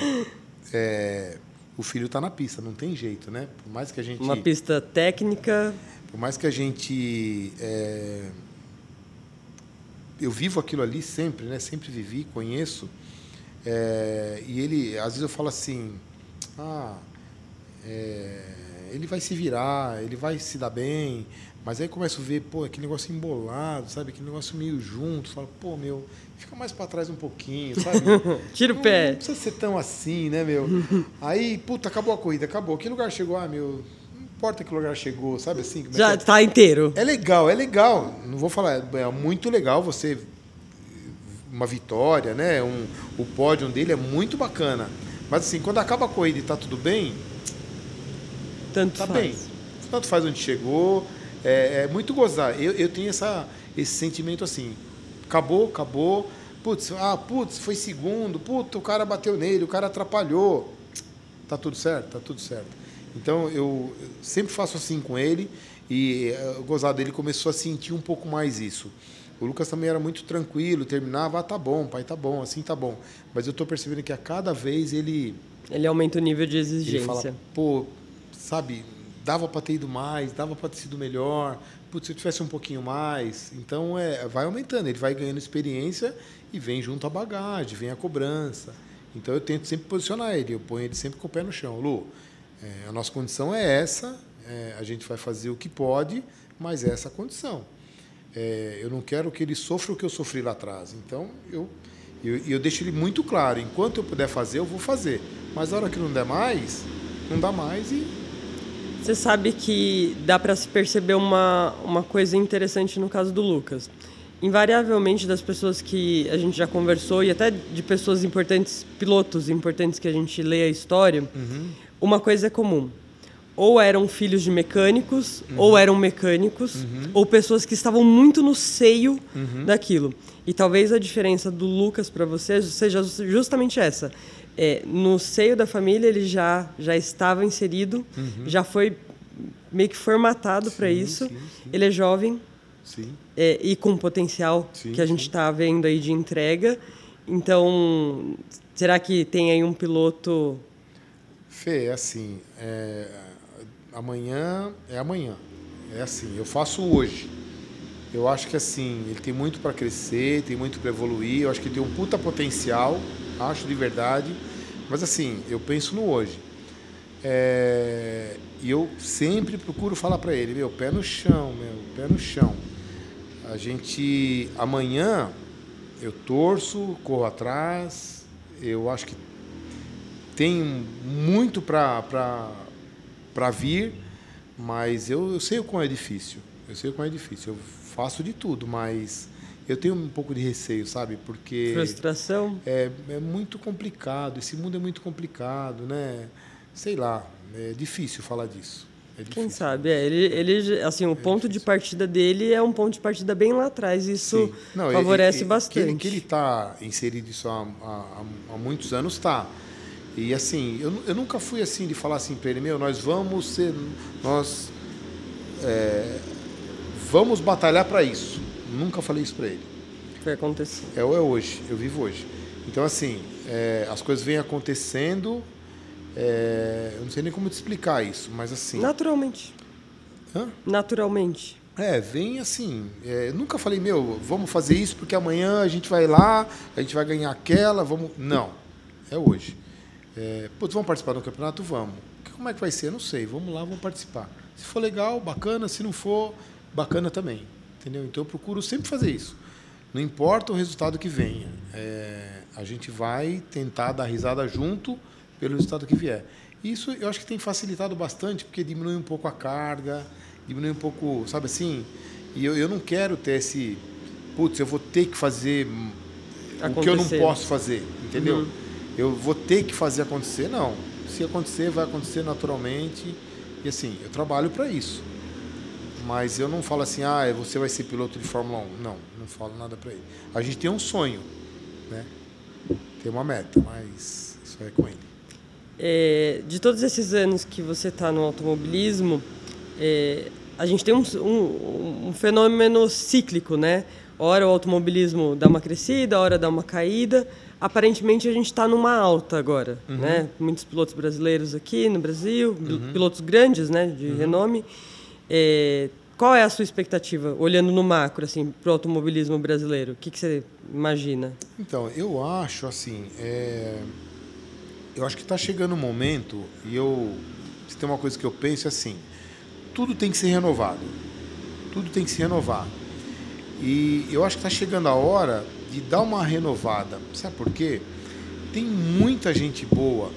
O filho está na pista, não tem jeito, né? Por mais que a gente... Uma pista técnica. Por mais que a gente... Eu vivo aquilo ali sempre, né? Sempre vivi, conheço. E ele, às vezes eu falo assim, ele vai se virar, ele vai se dar bem, mas aí eu começo a ver, pô, aquele negócio embolado, sabe? Aquele negócio meio junto, falo, pô, meu, fica mais para trás um pouquinho, sabe? Tira o pé. Não precisa ser tão assim, né, meu? Aí, puta, acabou a corrida, acabou. Que lugar chegou? Meu, não importa que lugar chegou, sabe assim? Já tá inteiro. É legal. Não vou falar, é muito legal você... Uma vitória, né? O pódio dele é muito bacana. Mas assim, quando acaba a corrida e tá tudo bem, tanto tá faz. bem. Tanto faz onde chegou. É muito gozar. Eu tenho esse sentimento assim. Acabou. Putz, foi segundo. Puta, o cara bateu nele, o cara atrapalhou. Tá tudo certo? Tá tudo certo. Então, eu sempre faço assim com ele. E o gozado dele começou a sentir um pouco mais isso. O Lucas também era muito tranquilo, terminava, tá bom, pai, tá bom, assim tá bom. Mas eu estou percebendo que a cada vez ele aumenta o nível de exigência. Ele fala, pô, sabe, dava para ter ido mais, dava para ter sido melhor, putz, se eu tivesse um pouquinho mais. Então, vai aumentando, ele vai ganhando experiência e vem junto a bagagem, vem a cobrança. Então, eu tento sempre posicionar ele, eu ponho ele sempre com o pé no chão. Lu, a nossa condição é essa, a gente vai fazer o que pode, mas é essa a condição. Eu não quero que ele sofra o que eu sofri lá atrás. Então, eu deixo ele muito claro. Enquanto eu puder fazer, eu vou fazer. Mas na hora que não der mais, não dá mais e... Você sabe que dá para se perceber uma coisa interessante no caso do Lucas. Invariavelmente, das pessoas que a gente já conversou, e até de pessoas importantes, pilotos importantes que a gente lê a história, uma coisa é comum. Ou eram filhos de mecânicos, ou eram mecânicos, ou pessoas que estavam muito no seio daquilo. E talvez a diferença do Lucas para você seja justamente essa. No seio da família ele já estava inserido, já foi meio que formatado para isso. Sim. Ele é jovem e com potencial que a gente está vendo aí de entrega. Então, será que tem aí um piloto... Fê, é assim... amanhã é amanhã. É assim, eu faço hoje. Eu acho que assim, ele tem muito para crescer, tem muito para evoluir. Eu acho que ele tem um puta potencial, acho de verdade. Mas assim, eu penso no hoje. E eu sempre procuro falar para ele, meu, pé no chão, meu, pé no chão. A gente, amanhã, eu torço, corro atrás. Eu acho que tem muito para vir, mas eu sei o quão é difícil. Eu sei o quão é difícil. Eu faço de tudo, mas eu tenho um pouco de receio, sabe? Porque Frustração? é muito complicado. Esse mundo é muito complicado, né? Sei lá, é difícil falar disso. É difícil. Quem sabe? Ele assim, o ponto de partida dele é um ponto de partida bem lá atrás. Isso favorece bastante. Que ele está inserido isso há muitos anos, está. E assim, eu nunca fui assim de falar assim para ele, meu, vamos batalhar para isso. Nunca falei isso para ele. Vai acontecer. É hoje, eu vivo hoje. Então assim, as coisas vêm acontecendo. Eu não sei nem como te explicar isso, mas assim. Naturalmente. Hã? Naturalmente. Vem assim. Nunca falei, meu, vamos fazer isso porque amanhã a gente vai lá, a gente vai ganhar aquela, vamos. Não, é hoje. Putz, vamos participar do campeonato? Vamos. Como é que vai ser? Eu não sei. Vamos lá, vamos participar. Se for legal, bacana. Se não for, bacana também. Entendeu? Então eu procuro sempre fazer isso. Não importa o resultado que venha. A gente vai tentar dar risada junto pelo resultado que vier. Isso eu acho que tem facilitado bastante, porque diminui um pouco a carga, diminui um pouco, sabe assim? E eu não quero ter esse... Putz, eu vou ter que fazer o que eu não posso fazer, entendeu? Uhum. Eu vou ter que fazer acontecer. Não. Se acontecer, vai acontecer naturalmente. E assim, eu trabalho para isso. Mas eu não falo assim, você vai ser piloto de Fórmula 1. Não falo nada para ele. A gente tem um sonho, né? Tem uma meta, mas isso é com ele. De todos esses anos que você está no automobilismo, a gente tem um fenômeno cíclico, né? Hora o automobilismo dá uma crescida, hora dá uma caída. Aparentemente a gente está numa alta agora, uhum. né? Muitos pilotos brasileiros aqui no Brasil, uhum. pilotos grandes, né, de uhum. renome. Qual é a sua expectativa, olhando no macro, assim, para o automobilismo brasileiro? O que você imagina? Então, eu acho assim, eu acho que está chegando um momento, e se tem uma coisa que eu penso, é assim, tudo tem que ser renovado. Tudo tem que se renovar. E eu acho que está chegando a hora de dar uma renovada. Sabe por quê? Tem muita gente boa.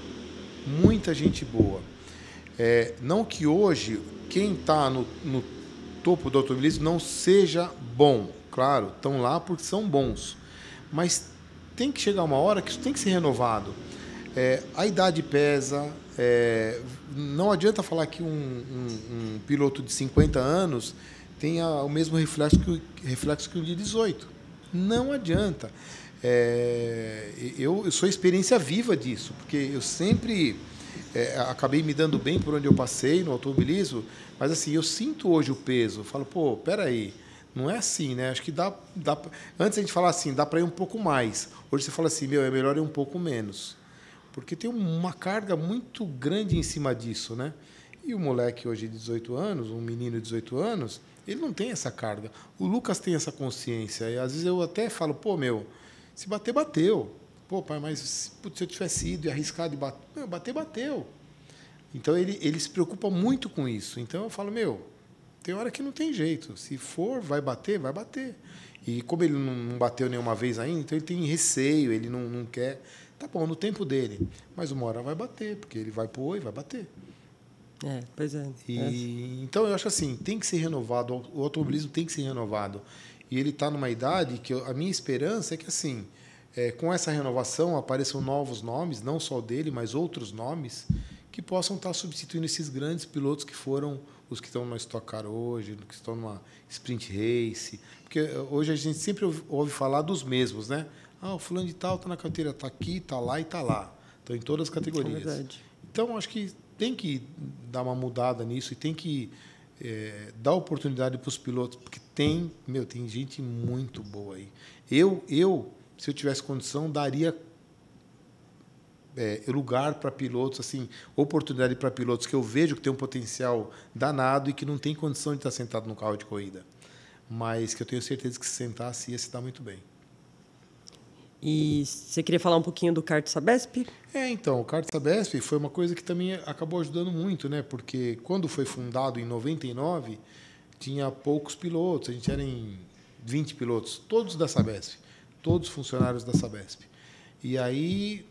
Muita gente boa. Não que hoje, quem está no topo do automobilismo não seja bom. Claro, estão lá porque são bons. Mas tem que chegar uma hora que isso tem que ser renovado. A idade pesa. Não adianta falar que um piloto de 50 anos tenha o mesmo reflexo que o de 18. Não adianta. Eu sou experiência viva disso, porque eu sempre acabei me dando bem por onde eu passei no automobilismo, mas assim, eu sinto hoje o peso. Eu falo, pô, peraí, não é assim, né? Acho que dá antes a gente falava assim, dá para ir um pouco mais. Hoje você fala assim, meu, é melhor ir um pouco menos. Porque tem uma carga muito grande em cima disso, né? E o moleque hoje de 18 anos, um menino de 18 anos, ele não tem essa carga. O Lucas tem essa consciência. E às vezes eu até falo, pô, meu, se bater, bateu. Pô, pai, mas se eu tivesse ido e arriscado e bater, meu, bateu. Então ele se preocupa muito com isso. Então eu falo, meu, tem hora que não tem jeito. Se for, vai bater, vai bater. E como ele não bateu nenhuma vez ainda, então ele tem receio, ele não quer. Tá bom, no tempo dele. Mas uma hora vai bater, porque ele vai pôr e vai bater. Pois é. Então, eu acho assim, tem que ser renovado, o automobilismo tem que ser renovado. E ele está numa idade que a minha esperança é que, assim, com essa renovação apareçam novos nomes, não só o dele, mas outros nomes, que possam estar substituindo esses grandes pilotos que foram os que estão na Stock Car hoje, que estão numa Sprint Race. Porque hoje a gente sempre ouve falar dos mesmos, né? O fulano de tal está na carteira, está aqui, está lá e está lá. Estão em todas as categorias. É verdade. Então, acho que tem que dar uma mudada nisso e tem que dar oportunidade para os pilotos, porque tem gente muito boa aí. Se eu tivesse condição, daria lugar para pilotos, assim, oportunidade para pilotos que eu vejo que tem um potencial danado e que não tem condição de estar sentado no carro de corrida. mas que eu tenho certeza que se sentasse ia se dar muito bem. E você queria falar um pouquinho do kart Sabesp? Então, o kart Sabesp foi uma coisa que também acabou ajudando muito, né? Porque quando foi fundado em 99, tinha poucos pilotos, a gente era em 20 pilotos, todos da Sabesp, todos funcionários da Sabesp. E aí,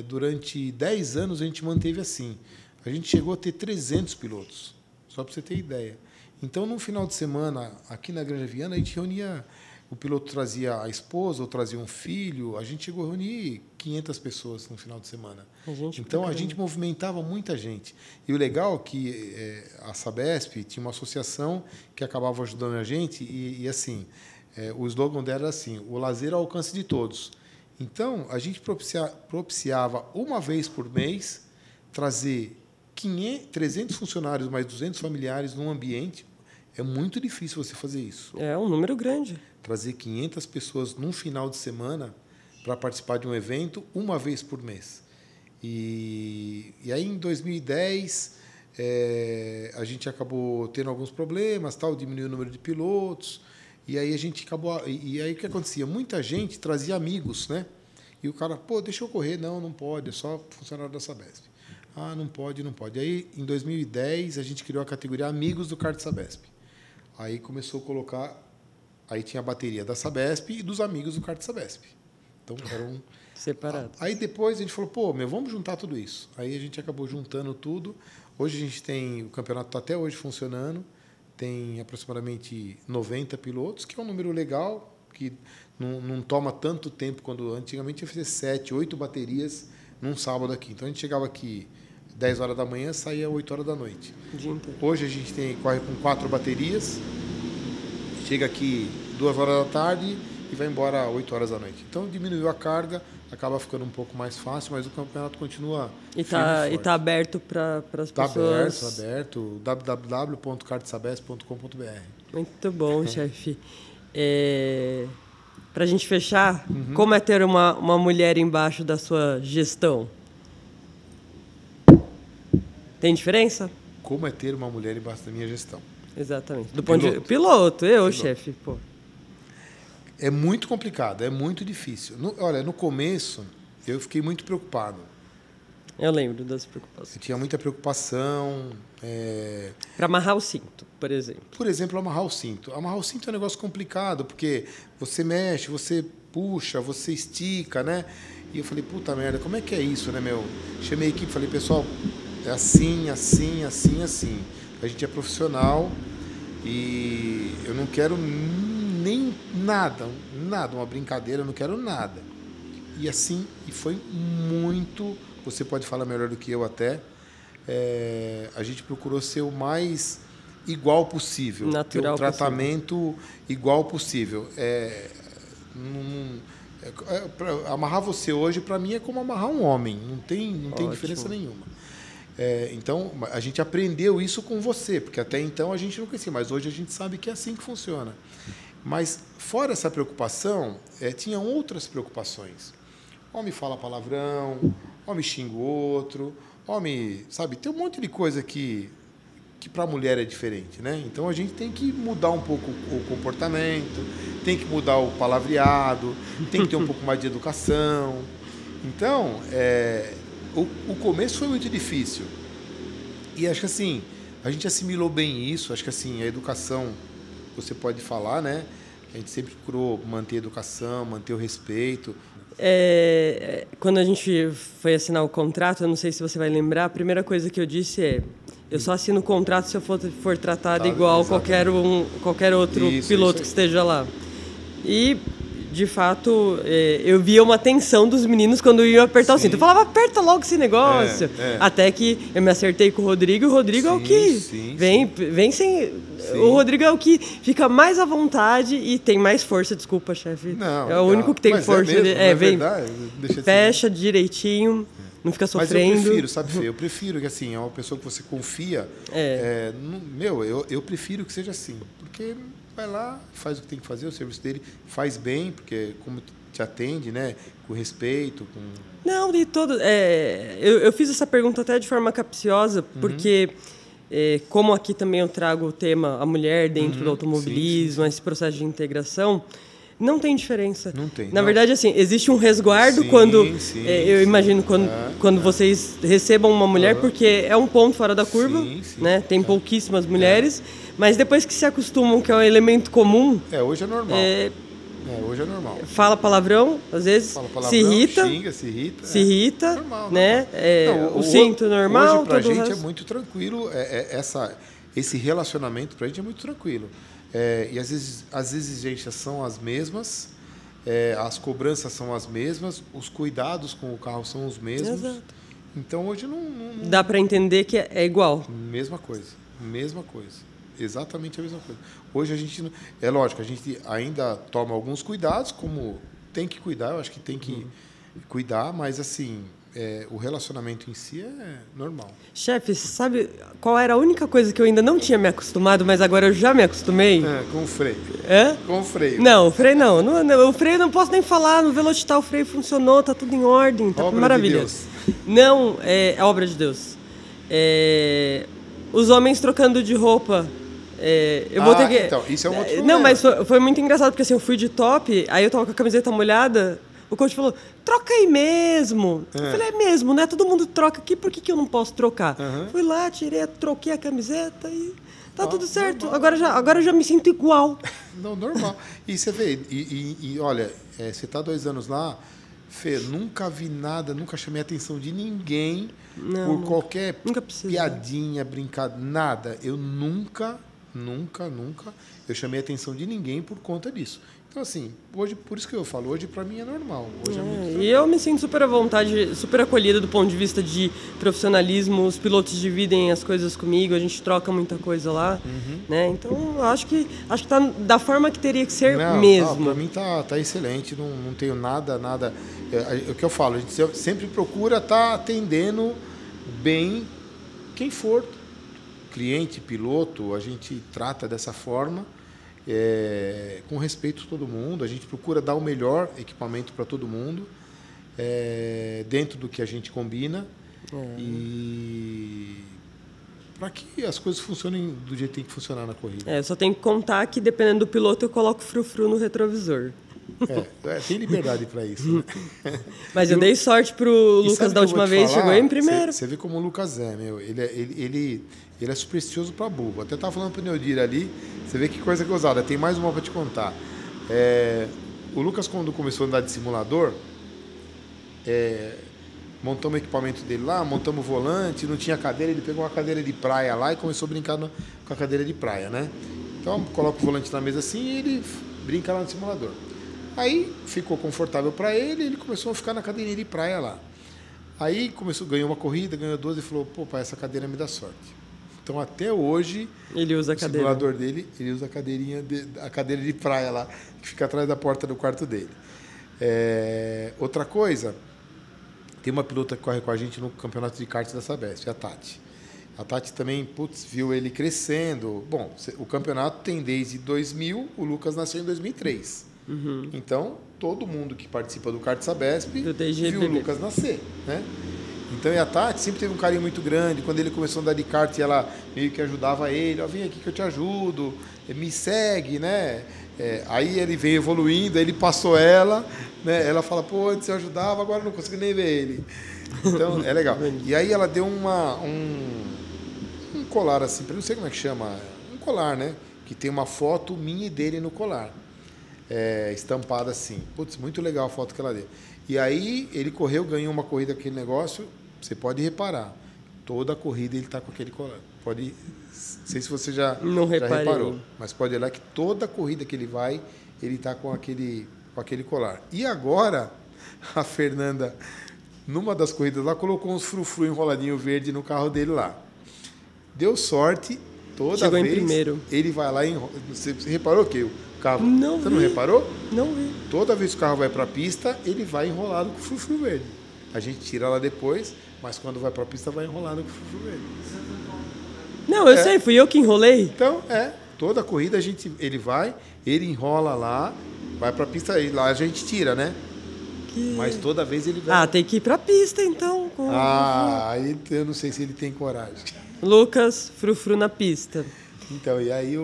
durante 10 anos, a gente manteve assim. A gente chegou a ter 300 pilotos, só para você ter ideia. Então, num final de semana, aqui na Granja Viana, a gente reunia... O piloto trazia a esposa ou trazia um filho. A gente chegou a reunir 500 pessoas no final de semana. Então, a gente movimentava muita gente. E o legal é que a Sabesp tinha uma associação que acabava ajudando a gente. E assim, o slogan dela era assim, o lazer ao alcance de todos. Então, a gente propiciava uma vez por mês trazer 300 funcionários mais 200 familiares num ambiente. É muito difícil você fazer isso. É um número grande. Trazer 500 pessoas num final de semana para participar de um evento uma vez por mês. E aí, em 2010, a gente acabou tendo alguns problemas, diminuiu o número de pilotos. E aí a gente acabou... E aí o que acontecia? Muita gente trazia amigos, né? E o cara, deixa eu correr. Não pode, é só funcionário da Sabesp. Não pode. Aí, em 2010, a gente criou a categoria Amigos do Kart Sabesp. Aí começou a colocar... Aí tinha a bateria da Sabesp e dos amigos do kart Sabesp. Então, eram... Separado. Aí depois a gente falou, vamos juntar tudo isso. Aí a gente acabou juntando tudo. Hoje a gente tem... O campeonato está até hoje funcionando. Tem aproximadamente 90 pilotos, que é um número legal, que não toma tanto tempo quando antigamente ia fazer 7, 8 baterias num sábado aqui. Então, a gente chegava aqui 10 horas da manhã, saía 8 horas da noite. Hoje a gente corre com 4 baterias. Chega aqui 2 horas da tarde e vai embora 8 horas da noite. Então, diminuiu a carga, acaba ficando um pouco mais fácil, mas o campeonato continua E está aberto para as pessoas... Está aberto, www.kartsabesp.com.br. Muito bom, chefe. Para a gente fechar, como é ter uma mulher embaixo da sua gestão? Tem diferença? Como é ter uma mulher embaixo da minha gestão? Exatamente. Do ponto de vista piloto, chefe, pô. É muito complicado, é muito difícil. No começo, eu fiquei muito preocupado. Eu lembro das preocupações. Eu tinha muita preocupação. Para amarrar o cinto, por exemplo. Por exemplo, amarrar o cinto. Amarrar o cinto é um negócio complicado, porque você mexe, você puxa, você estica, né? E eu falei, puta merda, como é que é isso, né, meu? Chamei a equipe, falei, pessoal, é assim, assim, assim, assim. A gente é profissional e eu não quero nem nada, uma brincadeira, eu não quero nada. E assim, foi muito, você pode falar melhor do que eu até, a gente procurou ser o mais igual possível, natural, ter o tratamento igual possível. Amarrar você hoje, para mim, é como amarrar um homem, não tem diferença nenhuma. Então, a gente aprendeu isso com você, porque até então a gente não conhecia, mas hoje a gente sabe que é assim que funciona. Mas, fora essa preocupação, tinham outras preocupações. Homem fala palavrão, homem xinga o outro, homem, sabe, tem um monte de coisa que para a mulher é diferente, né? Então, a gente tem que mudar um pouco o comportamento, tem que mudar o palavreado, tem que ter um pouco mais de educação. Então, o começo foi muito difícil. E acho que assim, a gente assimilou bem isso. Acho que assim, a educação, você pode falar, né? A gente sempre procurou manter a educação, manter o respeito. Quando a gente foi assinar o contrato, eu não sei se você vai lembrar, a primeira coisa que eu disse eu só assino o contrato se eu for tratado igual qualquer outro piloto que esteja lá. E... de fato, eu via uma tensão dos meninos quando iam apertar o cinto. Eu falava, aperta logo esse negócio. Até que eu me acertei com o Rodrigo, e o Rodrigo é o que vem sem... Sim. O Rodrigo é o que fica mais à vontade e tem mais força. Desculpa, chefe. Não, é o único que tem força. Vem, fecha direitinho, não fica sofrendo. Mas eu prefiro, sabe, Fê? Eu prefiro que assim, é uma pessoa que você confia. Eu prefiro que seja assim. Porque... vai lá, faz o que tem que fazer, o serviço dele faz bem, porque como te atende, né, com respeito, com... Não, de todo... eu fiz essa pergunta até de forma capciosa, porque como aqui também eu trago o tema a mulher dentro do automobilismo, esse processo de integração, não tem diferença. Não tem. Na verdade, assim, existe um resguardo quando... eu imagino quando vocês recebam uma mulher, porque é um ponto fora da curva, né? Tem pouquíssimas mulheres, mas depois que se acostumam que é um elemento comum... hoje é normal. Hoje é normal. Fala palavrão, às vezes, se irrita. Xinga, se irrita. Se irrita, normal, né? Não, o cinto normal. Hoje pra gente é muito tranquilo, esse relacionamento pra gente é muito tranquilo. E as exigências são as mesmas, as cobranças são as mesmas, os cuidados com o carro são os mesmos. Exato. Então hoje não... Dá para entender que é igual. Mesma coisa. Exatamente a mesma coisa. Hoje a gente... É lógico, a gente ainda toma alguns cuidados, como tem que cuidar, eu acho que tem que cuidar, mas assim... o relacionamento em si é normal. Chefe, sabe qual era a única coisa que eu ainda não tinha me acostumado, mas agora eu já me acostumei? Com o freio. Com o freio. Não, o freio não. O freio eu não posso nem falar. No Velocitar o freio funcionou, tá tudo em ordem, tá maravilha. Não, é obra de Deus. Os homens trocando de roupa. Eu vou ter que... Então, isso é um outro problema. Não, mas foi muito engraçado, porque assim, eu fui de top, aí eu tava com a camiseta molhada. O coach falou, troca aí mesmo. Eu falei, é mesmo, né? Todo mundo troca aqui, por que eu não posso trocar? Fui lá, troquei a camiseta e tá tudo certo. Agora eu já me sinto igual. Não, normal. E você vê, olha, você tá 2 anos lá, Fê, nunca vi nada, nunca chamei a atenção de ninguém por qualquer piadinha, brincadeira, nada. Eu nunca eu chamei a atenção de ninguém por conta disso. Então, assim, hoje, por isso que eu falo, hoje para mim é normal. Hoje é muito e eu me sinto super à vontade, super acolhida do ponto de vista de profissionalismo. Os pilotos dividem as coisas comigo, a gente troca muita coisa lá, né? Então, acho que tá da forma que teria que ser mesmo. Para mim tá excelente, não tenho nada. É o que eu falo, a gente sempre procura estar atendendo bem quem for. Cliente, piloto, a gente trata dessa forma. Com respeito a todo mundo, a gente procura dar o melhor equipamento para todo mundo, dentro do que a gente combina, e para que as coisas funcionem do jeito que tem que funcionar na corrida. Eu só tenho que contar que, dependendo do piloto, eu coloco frufru no retrovisor. Tem liberdade para isso, né? Mas eu dei sorte pro Lucas da última vez, chegou em primeiro. Você vê como o Lucas ele é supersticioso para burro. Até estava falando para o Neodir ali, você vê que coisa ousada. Tem mais uma para te contar. O Lucas, quando começou a andar de simulador, montamos o equipamento dele lá, montamos o volante, não tinha cadeira, ele pegou uma cadeira de praia lá e começou a brincar com a cadeira de praia, né? Então, coloca o volante na mesa assim e ele brinca lá no simulador. Aí ficou confortável para ele, ele começou a ficar na cadeirinha de praia lá. Aí ganhou uma corrida, ganhou 12 e falou, pô, pai, essa cadeira me dá sorte. Então até hoje, ele usa a cadeira. O simulador dele, ele usa a cadeira de praia lá, que fica atrás da porta do quarto dele. Outra coisa, tem uma pilota que corre com a gente no campeonato de kart da Sabesp, a Tati. A Tati também, viu ele crescendo. Bom, o campeonato tem desde 2000, o Lucas nasceu em 2003. Então, todo mundo que participa do kart Sabesp viu o Lucas nascer, né? Então, e a Tati sempre teve um carinho muito grande. Quando ele começou a andar de kart, ela meio que ajudava ele. Vem aqui que eu te ajudo, me segue, né? Aí ele veio evoluindo, aí ele passou ela, né? Ela fala, pô, antes eu ajudava, agora não consigo nem ver ele. Então, é legal. E aí ela deu um colar assim, não sei como é que chama, um colar, né? Que tem uma foto minha e dele no colar. Estampada assim. Putz, muito legal a foto que ela deu. E aí ele correu, ganhou uma corrida com aquele negócio. Você pode reparar, toda a corrida ele está com aquele colar. Não sei se você já reparou, mas pode olhar que toda a corrida que ele vai, ele está com aquele colar. E agora, a Fernanda, numa das corridas lá, colocou uns frufru enroladinho verde no carro dele lá. Deu sorte, toda vez em primeiro. Ele vai lá e você reparou que o carro... Você não reparou? Não vi. Toda vez que o carro vai para a pista, ele vai enrolado com frufru verde. A gente tira lá depois, mas quando vai para a pista, vai enrolado com frufru verde. Não, eu sei, fui eu que enrolei. Então, toda a corrida ele enrola lá, vai para a pista, e lá a gente tira, né? Mas toda vez ele vai... tem que ir para a pista, então. Aí eu não sei se ele tem coragem. Lucas, frufru na pista. Então, e aí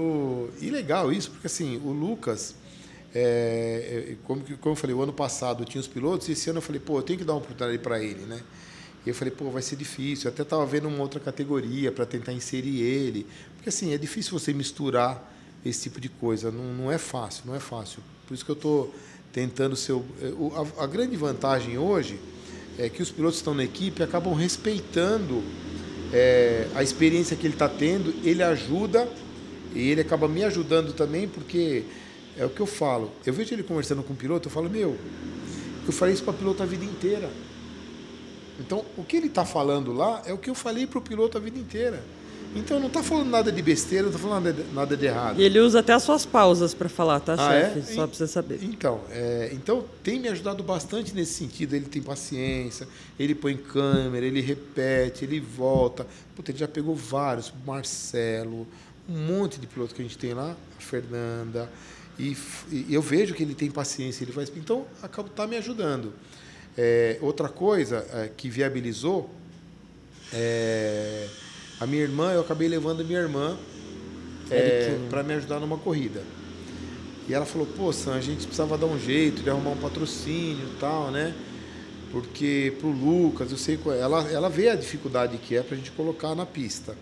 e legal isso, porque assim, o Lucas, como eu falei, o ano passado tinha os pilotos, e esse ano eu falei, pô, eu tenho que dar uma oportunidade para ele, né? E eu falei, pô, vai ser difícil. Eu até estava vendo uma outra categoria para tentar inserir ele, porque assim, é difícil você misturar esse tipo de coisa, não é fácil, não é fácil. Por isso que eu estou tentando ser... A grande vantagem hoje é que os pilotos que estão na equipe acabam respeitando a experiência que ele está tendo, ele ajuda e ele acaba me ajudando também, porque é o que eu falo. Eu vejo ele conversando com o piloto, eu falo, eu falei isso para o piloto a vida inteira. Então, o que ele está falando lá é o que eu falei para o piloto a vida inteira. Então, não está falando nada de besteira, não está falando nada de errado. E ele usa até as suas pausas para falar, tá, chefe? É? Só para você saber. Então, tem me ajudado bastante nesse sentido. Ele tem paciência, ele põe câmera, ele repete, ele volta. Puta, ele já pegou vários, Marcelo, um monte de piloto que a gente tem lá, a Fernanda. E eu vejo que ele tem paciência, ele faz. Então, está me ajudando. Outra coisa que viabilizou a minha irmã, eu acabei levando a minha irmã para me ajudar numa corrida. E ela falou, pô, Sam, a gente precisava dar um jeito de arrumar um patrocínio e tal, né? Porque pro Lucas, eu sei que ela vê a dificuldade que é pra gente colocar na pista.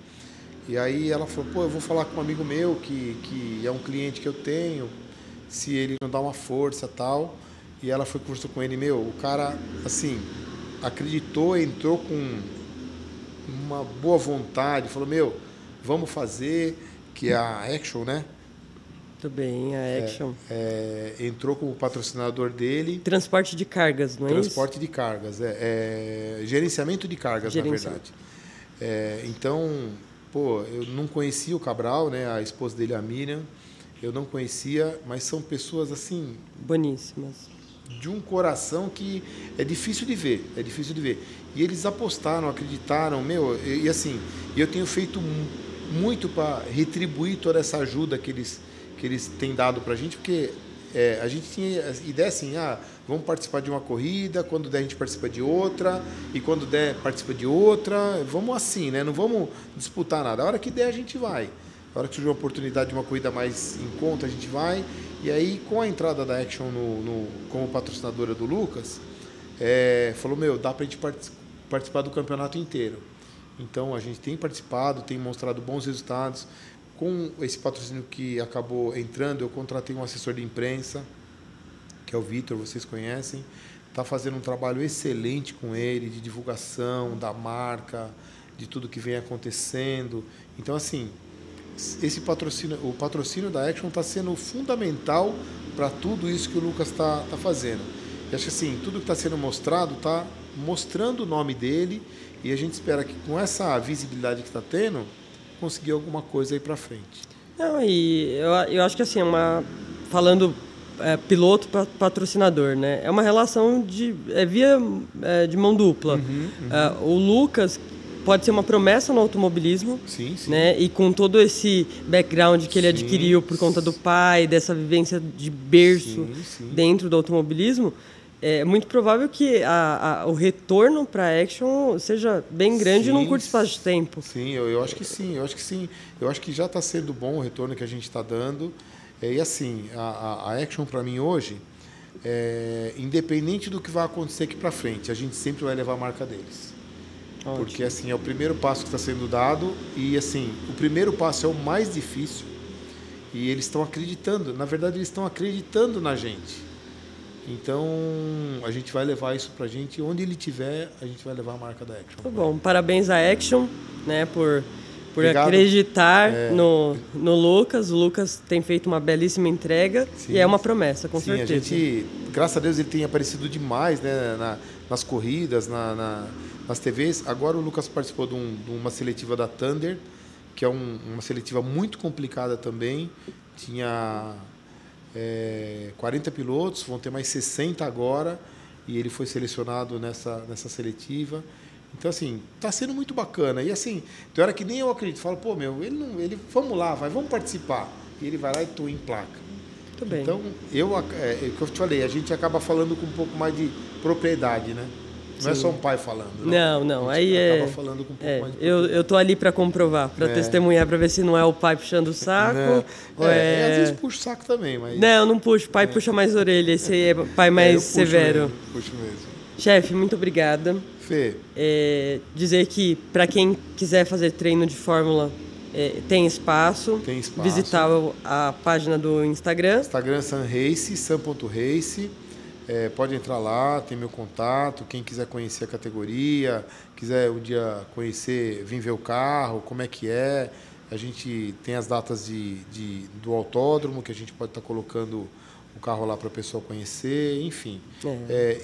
E aí ela falou, pô, eu vou falar com um amigo meu que é um cliente que eu tenho, se ele não dá uma força e tal. E ela foi conversou com ele, o cara, assim, acreditou, entrou com uma boa vontade, falou, vamos fazer, que é a Action, né? Muito bem, a Action. Entrou como patrocinador dele. Transporte de cargas, não é isso? Transporte de cargas, gerenciamento de cargas, na verdade. Então, pô, eu não conhecia o Cabral, né? A esposa dele, a Miriam, eu não conhecia, mas são pessoas, assim... boníssimas. De um coração que é difícil de ver, E eles apostaram, acreditaram, e assim, eu tenho feito muito para retribuir toda essa ajuda que eles têm dado para a gente, porque a gente tinha a ideia assim, vamos participar de uma corrida, quando der a gente participa de outra, e quando der participa de outra, vamos assim, né? Não vamos disputar nada. A hora que der a gente vai. A hora que surgir uma oportunidade de uma corrida mais em conta, a gente vai. E aí, com a entrada da Action como patrocinadora do Lucas, falou, dá para a gente participar do campeonato inteiro. Então, a gente tem participado, tem mostrado bons resultados. Com esse patrocínio que acabou entrando, eu contratei um assessor de imprensa, que é o Vitor, vocês conhecem. Está fazendo um trabalho excelente com ele, de divulgação da marca, de tudo que vem acontecendo. Então, assim... o patrocínio da Action está sendo fundamental para tudo isso que o Lucas está fazendo. E acho que assim, tudo que está sendo mostrado está mostrando o nome dele, e a gente espera que com essa visibilidade que está tendo, conseguir alguma coisa aí para frente. Não, e eu acho que assim, falando piloto para patrocinador, né? É uma relação de mão dupla. O Lucas pode ser uma promessa no automobilismo, sim. Né? E com todo esse background que ele adquiriu por conta do pai, dessa vivência de berço dentro do automobilismo, é muito provável que o retorno para a Action seja bem grande num curto espaço de tempo. Sim, eu acho que sim, eu acho que já está sendo bom o retorno que a gente está dando. E assim, a Action para mim hoje, independente do que vai acontecer aqui para frente, a gente sempre vai levar a marca deles. Ótimo. Porque assim, é o primeiro passo que está sendo dado, e assim, o primeiro passo é o mais difícil, e eles estão acreditando, na verdade eles estão acreditando na gente. Então, a gente vai levar isso pra gente, onde ele tiver, a gente vai levar a marca da Action. Tá bom, parabéns à Action, né, por acreditar no Lucas. O Lucas tem feito uma belíssima entrega, e é uma promessa, com certeza. A gente, graças a Deus, ele tem aparecido demais, né, nas corridas, nas TVs. Agora o Lucas participou de uma seletiva da Thunder, que é uma seletiva muito complicada também. Tinha 40 pilotos, vão ter mais 60 agora, e ele foi selecionado nessa seletiva. Então, assim, está sendo muito bacana. E, assim, tem hora que nem eu acredito. Falo, pô, vamos lá, vamos participar. E ele vai lá e tu em placa. Muito bem. Então, o que eu te falei, a gente acaba falando com um pouco mais de propriedade, né? Não é só um pai falando. Não. Aí acaba falando com um pouco mais de eu tô ali para comprovar, para testemunhar, para ver se não é o pai puxando o saco. Às vezes puxa o saco também, mas... Não, não puxo. O pai puxa mais a orelha. Esse aí é pai mais severo. Puxo mesmo. Chefe, muito obrigada. Fê. Dizer que para quem quiser fazer treino de fórmula, tem espaço. Tem espaço. Visitar a página do Instagram. Instagram Sunrace, sun.race. Pode entrar lá, tem meu contato. Quem quiser conhecer a categoria, quiser um dia conhecer, vir ver o carro, como é que é. A gente tem as datas do autódromo, que a gente pode estar colocando o carro lá para a pessoa conhecer, enfim.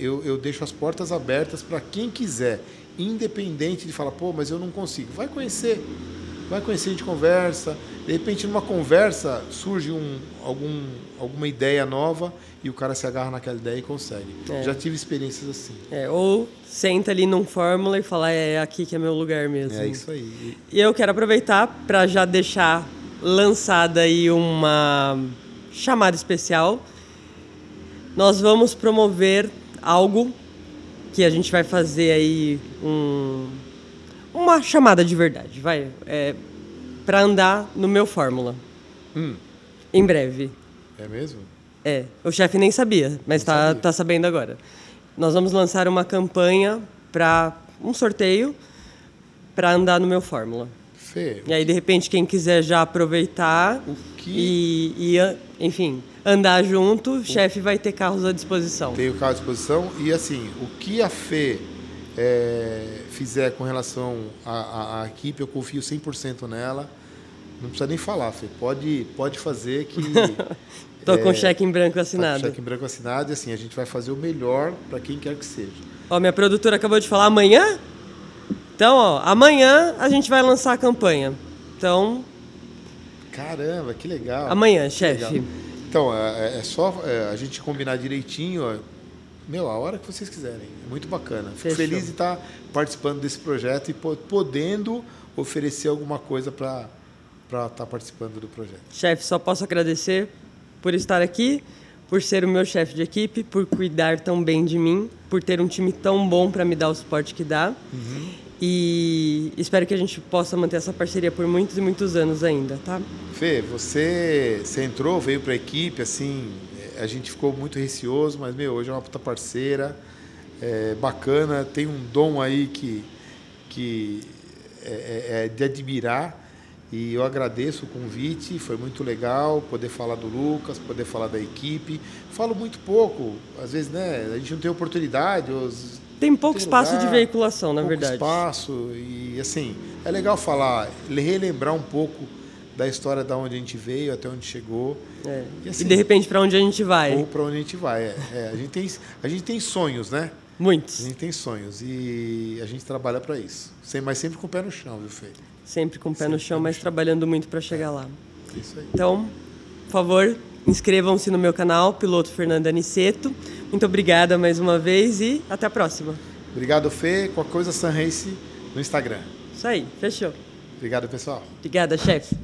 Eu deixo as portas abertas para quem quiser, independente de falar, pô, mas eu não consigo. Vai conhecer, a gente conversa. De repente, numa conversa, surge alguma ideia nova e o cara se agarra naquela ideia e consegue. Já tive experiências assim. Ou senta ali num Fórmula e fala, é aqui que é meu lugar mesmo. É isso aí. E eu quero aproveitar para já deixar lançada aí uma chamada especial. Nós vamos promover algo que a gente vai fazer aí uma chamada de verdade, para andar no meu Fórmula. Em breve. É mesmo? O chefe nem sabia, mas tá sabendo agora. Nós vamos lançar uma campanha para um sorteio para andar no meu Fórmula. Fê. E aí, de repente, quem quiser já aproveitar enfim, andar junto, o chefe vai ter carros à disposição. Tem o carro à disposição e, assim, o que a Fê fizer com relação à equipe, eu confio 100% nela. Não precisa nem falar, Fê. Pode fazer que... Tô com cheque em branco assinado. Cheque em branco assinado e, assim, a gente vai fazer o melhor para quem quer que seja. Minha produtora acabou de falar amanhã. Então, amanhã a gente vai lançar a campanha. Então... Caramba, que legal. Amanhã, chefe. Então, é só a gente combinar direitinho, a hora que vocês quiserem. É muito bacana. Fico feliz de estar participando desse projeto e podendo oferecer alguma coisa para estar participando do projeto. Chefe, só posso agradecer por estar aqui, por ser o meu chefe de equipe, por cuidar tão bem de mim, por ter um time tão bom para me dar o suporte que dá. E espero que a gente possa manter essa parceria por muitos e muitos anos ainda, tá? Fê, você entrou, veio para a equipe, assim, a gente ficou muito receoso, mas, hoje é uma puta parceira, bacana, tem um dom aí que é de admirar, e eu agradeço o convite, foi muito legal poder falar do Lucas, poder falar da equipe. Falo muito pouco, às vezes, a gente não tem oportunidade, tem pouco espaço de veiculação, na verdade. Pouco espaço e, assim, é legal falar, relembrar um pouco da história de onde a gente veio, até onde chegou. E, assim, de repente, para onde a gente vai. Ou para onde a gente vai, a gente tem sonhos, né? Muitos. A gente tem sonhos e a gente trabalha para isso. Mas sempre com o pé no chão, viu, Fê? Sempre com o pé no chão, mas trabalhando muito para chegar lá. Isso aí. Então, por favor, inscrevam-se no meu canal, Piloto Fernanda Aniceto. Muito obrigada mais uma vez e até a próxima. Obrigado, Fê. Qualquer coisa, Sunrace no Instagram. Isso aí, fechou. Obrigado, pessoal. Obrigada, chefe.